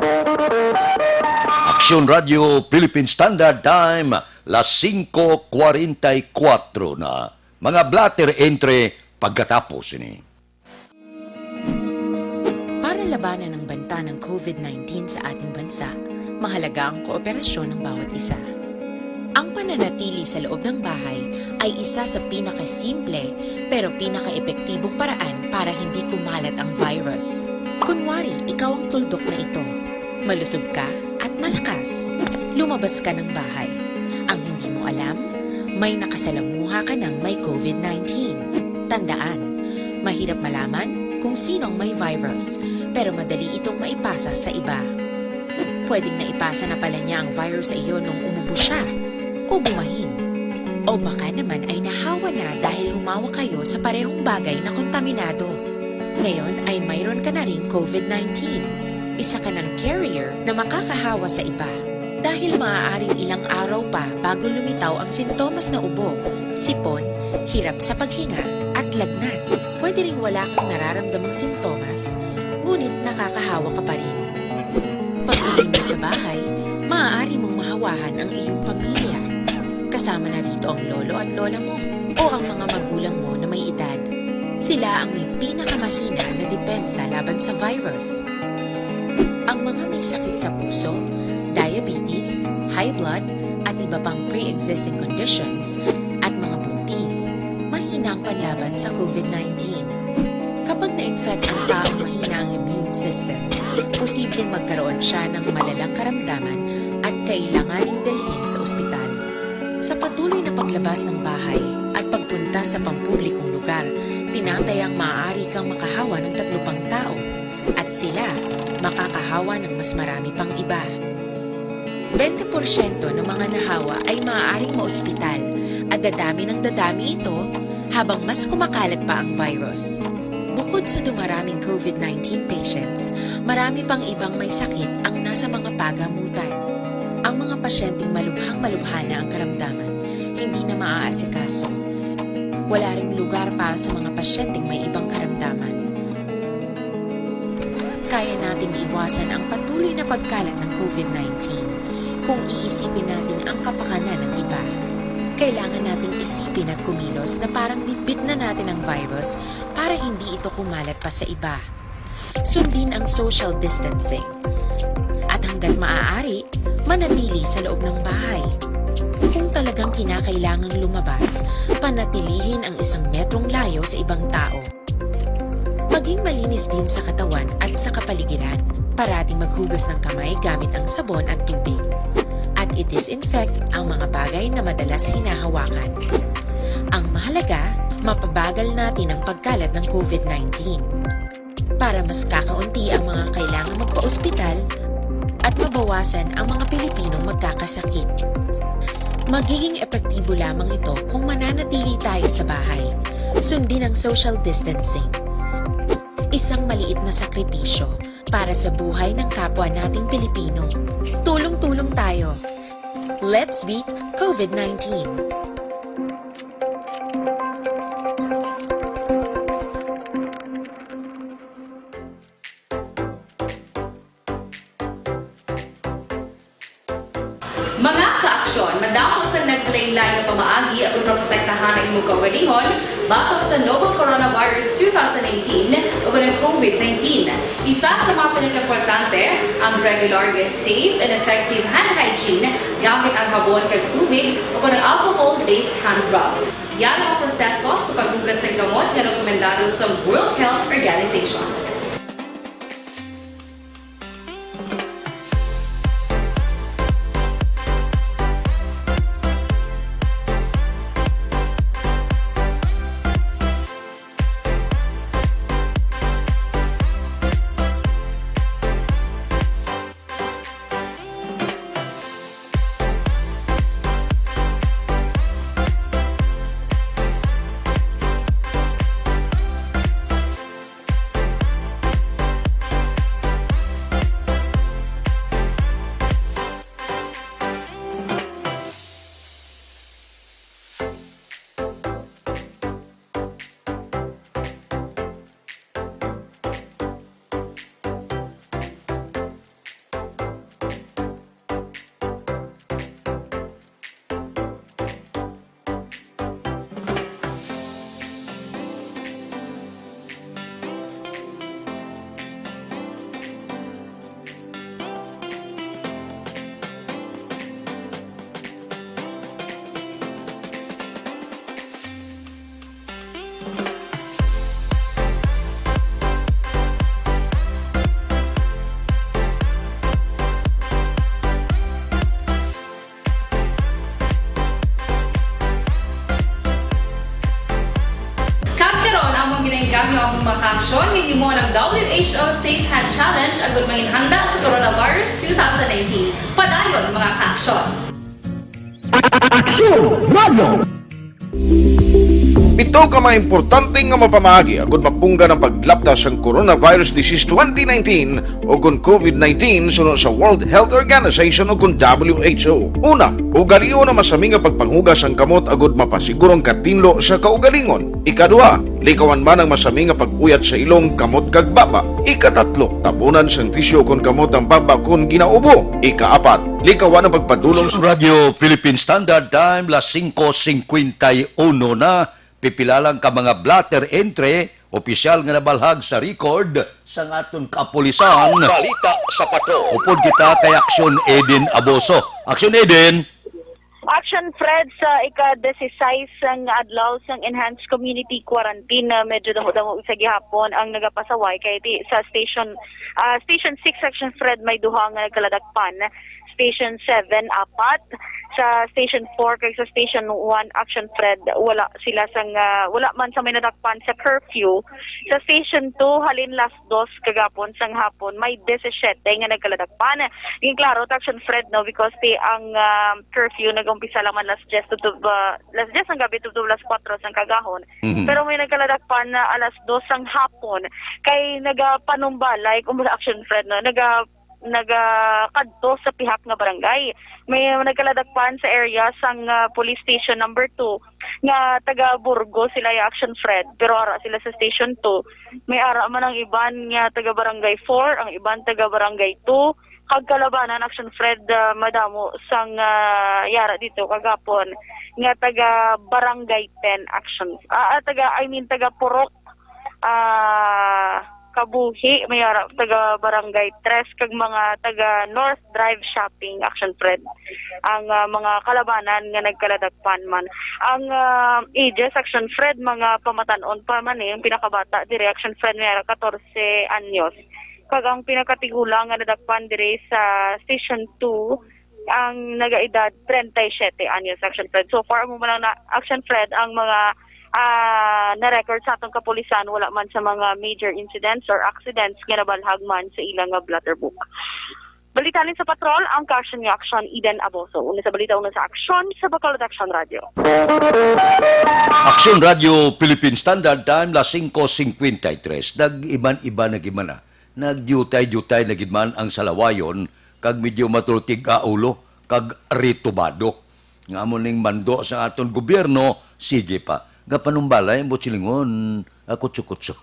Action Radio Philippine Standard Time las 5:44 na. Mga blatter entre pagkatapos ini. Para labanan ang banta ng COVID-19 sa ating bansa, mahalaga ang kooperasyon ng bawat isa. Ang pananatili sa loob ng bahay ay isa sa pinakasimple pero pinaka-epektibong paraan para hindi kumalat ang virus. Kunwari, ikaw ang tuldok na ito. Malusog ka at malakas. Lumabas ka ng bahay. Ang hindi mo alam, may nakasalamuha ka ng may COVID-19. Tandaan, mahirap malaman kung sino ang may virus, pero madali itong maipasa sa iba. Pwedeng naipasa na pala niya ang virus sa iyo nung umubo siya o bumahin. O baka naman ay nahawa na dahil humawa kayo sa parehong bagay na kontaminado. Ngayon ay mayroon ka na rin COVID-19. Isa ka ng carrier na makakahawa sa iba. Dahil maaaring ilang araw pa bago lumitaw ang sintomas na ubo, sipon, hirap sa paghinga at lagnat. Pwede ring wala kang nararamdamang sintomas, ngunit nakakahawa ka pa rin. Pag-uwi mo sa bahay, maaari mong mahawahan ang iyong pamilya. Kasama na rito ang lolo at lola mo o ang mga magulang mo na may edad. Sila ang may pinakamahina na depensa laban sa virus. Ang mga may sakit sa puso, diabetes, high blood, at iba pang pre-existing conditions, at mga buntis, mahina ang panlaban sa COVID-19. Kapag na-infect ang taong mahina ang immune system, posibleng magkaroon siya ng malalang karamdaman at kailanganing dalhin sa ospital. Sa patuloy na paglabas ng bahay at pagpunta sa pampublikong lugar, tinatayang maaari kang makahawa ng 3 pang tao at sila makakahawa ng mas marami pang iba. 20% ng mga nahawa ay maaaring maospital at dadami ng dadami ito habang mas kumakalat pa ang virus. Bukod sa dumaraming COVID-19 patients, marami pang ibang may sakit ang nasa mga pagamutan. Ang mga pasyenteng malubhang-malubha na ang karamdaman, hindi na maaasikaso. Wala ring lugar para sa mga pasyenteng may ibang karamdaman. Kaya nating iwasan ang patuloy na pagkalat ng COVID-19 kung iisipin natin ang kapakanan ng iba. Kailangan nating isipin at kumilos na parang bitbit na natin ang virus para hindi ito kumalat pa sa iba. Sundin ang social distancing. At hanggat maaari, manatili sa loob ng bahay. Kung talagang kinakailangang lumabas, panatilihin ang 1 metrong layo sa ibang tao. Maging malinis din sa katawan at sa kapaligiran. Parating maghugas ng kamay gamit ang sabon at tubig. At i-disinfect ang mga bagay na madalas hinahawakan. Ang mahalaga, mapabagal natin ang pagkalat ng COVID-19 para mas kakaunti ang mga kailangang magpa-ospital at mabawasan ang mga Pilipinong magkakasakit. Magiging epektibo lamang ito kung mananatili tayo sa bahay, sundin ang social distancing. Isang maliit na sakripisyo para sa buhay ng kapwa nating Pilipino. Tulong-tulong tayo. Let's beat COVID-19. Mga kaaksyon, madamo sa naglaylay nga pamaagi at protektahan ang imong kaugalingon batok sa novel coronavirus 2018 o ng COVID-19. Isa sa mga pinaka-importante ang regular, safe and effective hand hygiene gamit ang habon kag tubig o ng alcohol-based hand rub. Yan ang proseso sa paghugas ng gamot na rekomendado sa World Health Organization. Gamyo ang makaksyon ni mo ng WHO Safe Hand Challenge agad mahinhanda sa coronavirus 2019. Padayon mga kaaksyon. Aksyon! Radyo! Ito ka mga importante nga mapamagi agad mapungga ng paglaptas ang Coronavirus Disease 2019 o kung COVID-19 sunod sa World Health Organization o kung WHO. Una, ugaliyo na masami nga pagpanghugas ang kamot agad mapasigurong katinlo sa kaugalingon. Ikadua, likawan man ang masami nga pag-uyat sa ilong kamot kag baba. Ikatatlo, tabunan sang tisyo kung kamot ang baba kung ginaubo. Ikaapat, likawan ang pagpadulong sa Radio Philippine Standard Time, las 5:51 na. Pipilalang ka mga blatter entry, opisyal nga nabalhag sa record sa aton kapulisan. Balita sa pato. Upod kita kay Aksyon Eden Aboso. Aksyon Eden. Action Fred sa ika-16 sang adlaw sang enhanced community quarantine na medyo damo-damo sa gihapon ang nagapasaway kay sa station 6 Action Fred may duha nga nagkaladakpan. Station 7 apat, sa Station 4 kay sa Station 1 Action Fred wala sila sang wala man sa may nadakpan sa curfew. Sa Station 2 halin las 2 kagapon sang hapon may 17 nga nagkaladakpan. Yung klaro Action Fred no because ang curfew nag-umpisa lang man las 10 ang gabi to las 4 sang kagahon. Pero may nagkaladakpan na alas 2 sang hapon kay nagapanumbalay kung Action Fred no nagakadto sa pihak nga barangay. May nagkaladakpan sa area sang police station number 2 nga taga Burgos sila yung Action Fred pero ara sila sa station 2. May ara man ang iban nga taga barangay 4, ang iban taga barangay 2. Kag kalabanan Action Fred madamo sang yara dito kagapon nga taga barangay 10 actions. Taga Purok Kabuhi, mayara taga Barangay 3 kag mga taga North Drive Shopping Action Fred. Ang mga kalabanan nga nagkaladagpan man. Ang ages Action Fred mga pamatanon pa man yung pinakabata dire Action Fred mayara 14 anyos. Kag ang pinakatigulang nga nadagpan dire sa Station 2 ang nagaedad 37 anyos Action Fred. So far mo man na Action Fred ang mga na-record sa atong kapulisan wala man sa mga major incidents or accidents nga nabalhag man sa ilang blatterbook. Balitanin sa patrol ang Action nga Action Eden Aboso. Una sa balita, una sa aksyon sa Bacolod Action Radio. Action Radio Philippine Standard Time la 5:53. Nag-iban-iba na gimana. Nag-jutay-jutay na giman ang salawayon kag medyo matultig ka ulo kag ritubado. Nga mo ning mando sa aton gobyerno, sige pa. Nga panumbalay, butsilingon, kutso-kutso.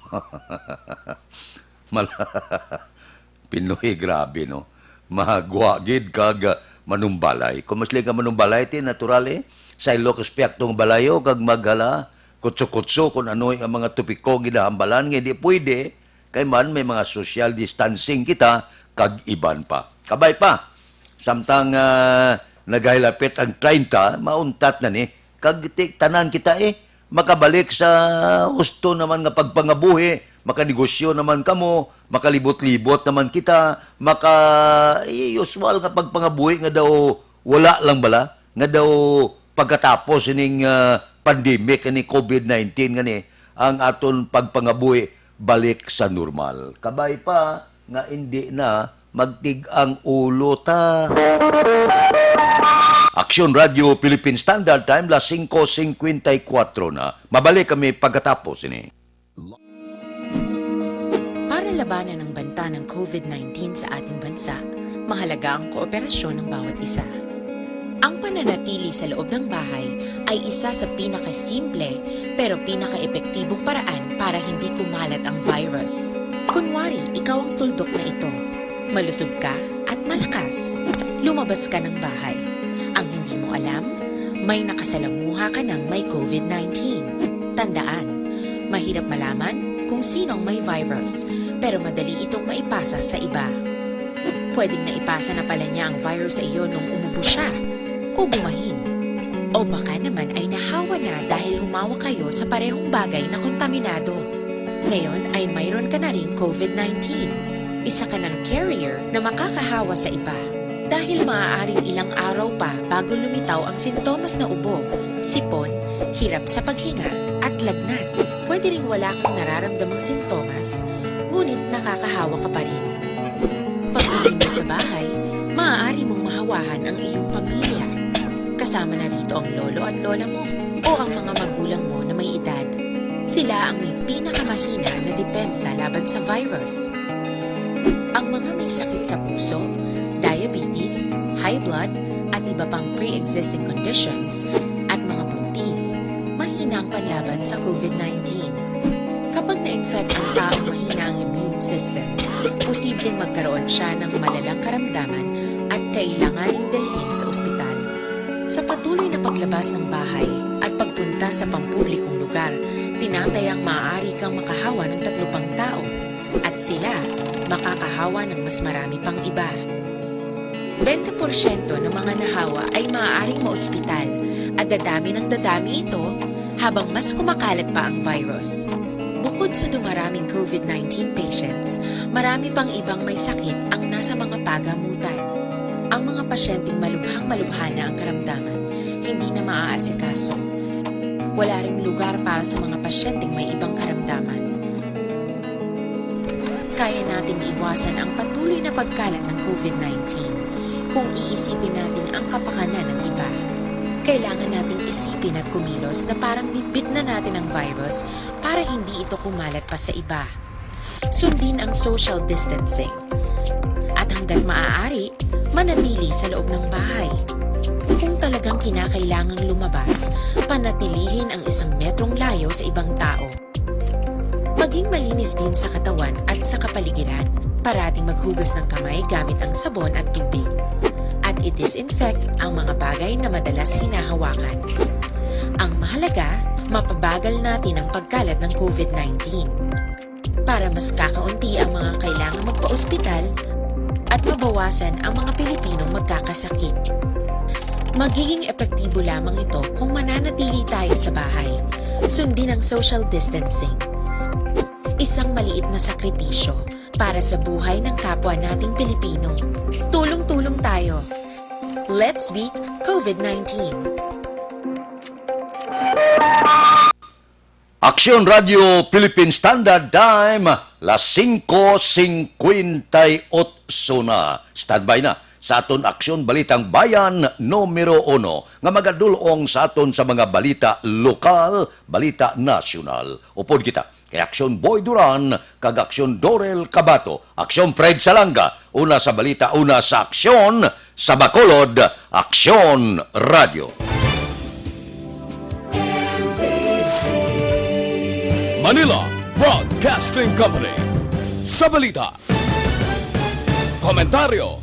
Pinoy, grabe, no? Mahagwagid kag manumbalay. Kung masli ka manumbalay, natural sa ilokos piaktong balayo, kag maghala, kutso-kutso, kung ano ang mga tupiko ginahambalan, nga di pwede, kay man may mga social distancing kita, kag iban pa. Kabay pa, samtang naghahilapit ang 30, mauntat na ni, kag tanan kita makabalik sa husto naman nga pagpangabuhi, makanegosyo naman kamo, makalibot-libot naman kita, usual nga pagpangabuhi nga daw wala lang bala, nga daw pagkatapos ining pandemic ni COVID-19 nga ni, ang aton pagpangabuhi balik sa normal. Kabay pa nga hindi na magtig ang ulo ta. Action Radio Philippine Standard Time la 5:54 na. Mabalik kami pagkatapos ini. Para labanan ang banta ng COVID-19 sa ating bansa, mahalaga ang kooperasyon ng bawat isa. Ang pananatili sa loob ng bahay ay isa sa pinakasimple pero pinaka-epektibong paraan para hindi kumalat ang virus. Kunwari, ikaw ang tuldok na ito. Malusog ka at malakas. Lumabas ka ng bahay. Ang hindi mo alam, may nakasalamuha ka ng may COVID-19. Tandaan, mahirap malaman kung sinong may virus, pero madali itong maipasa sa iba. Pwedeng naipasa na pala niya ang virus sa iyo nung umubo siya o bumahin. O baka naman ay nahawa na dahil humawa kayo sa parehong bagay na kontaminado. Ngayon ay mayroon ka na rin COVID-19. Isa ka ng carrier na makakahawa sa iba. Dahil maaaring ilang araw pa bago lumitaw ang sintomas na ubo, sipon, hirap sa paghinga at lagnat. Pwede ring wala kang nararamdamang sintomas, ngunit nakakahawa ka pa rin. Pag-uwi mo sa bahay, maaari mong mahawahan ang iyong pamilya. Kasama na rito ang lolo at lola mo o ang mga magulang mo na may edad. Sila ang may pinakamahina na depensa laban sa virus. Ang mga may sakit sa puso, diabetes, high blood, at iba pang pre-existing conditions, at mga buntis, mahina ang panlaban sa COVID-19. Kapag na-infect ang taong mahina ang immune system, posibleng magkaroon siya ng malalang karamdaman at kailanganing dalhin sa ospital. Sa patuloy na paglabas ng bahay at pagpunta sa pampublikong lugar, tinatayang maaari kang makahawa ng 3 pang tao at sila makakahawa ng mas marami pang iba. 20% ng mga nahawa ay maaaring maospital at dadami ng dadami ito habang mas kumakalat pa ang virus. Bukod sa dumaraming COVID-19 patients, marami pang ibang may sakit ang nasa mga pagamutan. Ang mga pasyenteng malubhang-malubha na ang karamdaman, hindi na maaasikaso. Wala ring lugar para sa mga pasyenteng may ibang karamdaman. Kaya nating iwasan ang patuloy na pagkalat ng COVID-19 kung iisipin natin ang kapakanan ng iba. Kailangan nating isipin at kumilos na parang bitbit na natin ang virus para hindi ito kumalat pa sa iba. Sundin ang social distancing. At hanggat maaari, manatili sa loob ng bahay. Kung talagang kinakailangang lumabas, panatilihin ang 1 metrong layo sa ibang tao. Maging malinis din sa katawan at sa kapaligiran. Parating maghugas ng kamay gamit ang sabon at tubig. At i-disinfect ang mga bagay na madalas hinahawakan. Ang mahalaga, mapabagal natin ang pagkalat ng COVID-19. para mas kakaunti ang mga kailangang magpa-ospital at mabawasan ang mga Pilipinong magkakasakit. Magiging epektibo lamang ito kung mananatili tayo sa bahay, sundin ang social distancing. Isang maliit na sakripisyo para sa buhay ng kapwa nating Pilipino. Tulong-tulong tayo. Let's beat COVID-19. Aksyon Radio Philippine Standard Time, las 5:58 na. Standby na sa aton Aksyon Balitang Bayan numero 1 nga magadulong sa aton sa mga balita lokal, balita nasyonal. Upod kita kay Aksyon Boy Duran, kag Aksyon Dorel Cabato, Aksyon Fred Salanga, una sa balita, una sa Aksyon, sa Bacolod, Aksyon Radio. Manila Broadcasting Company. Sa balita, komentaryo,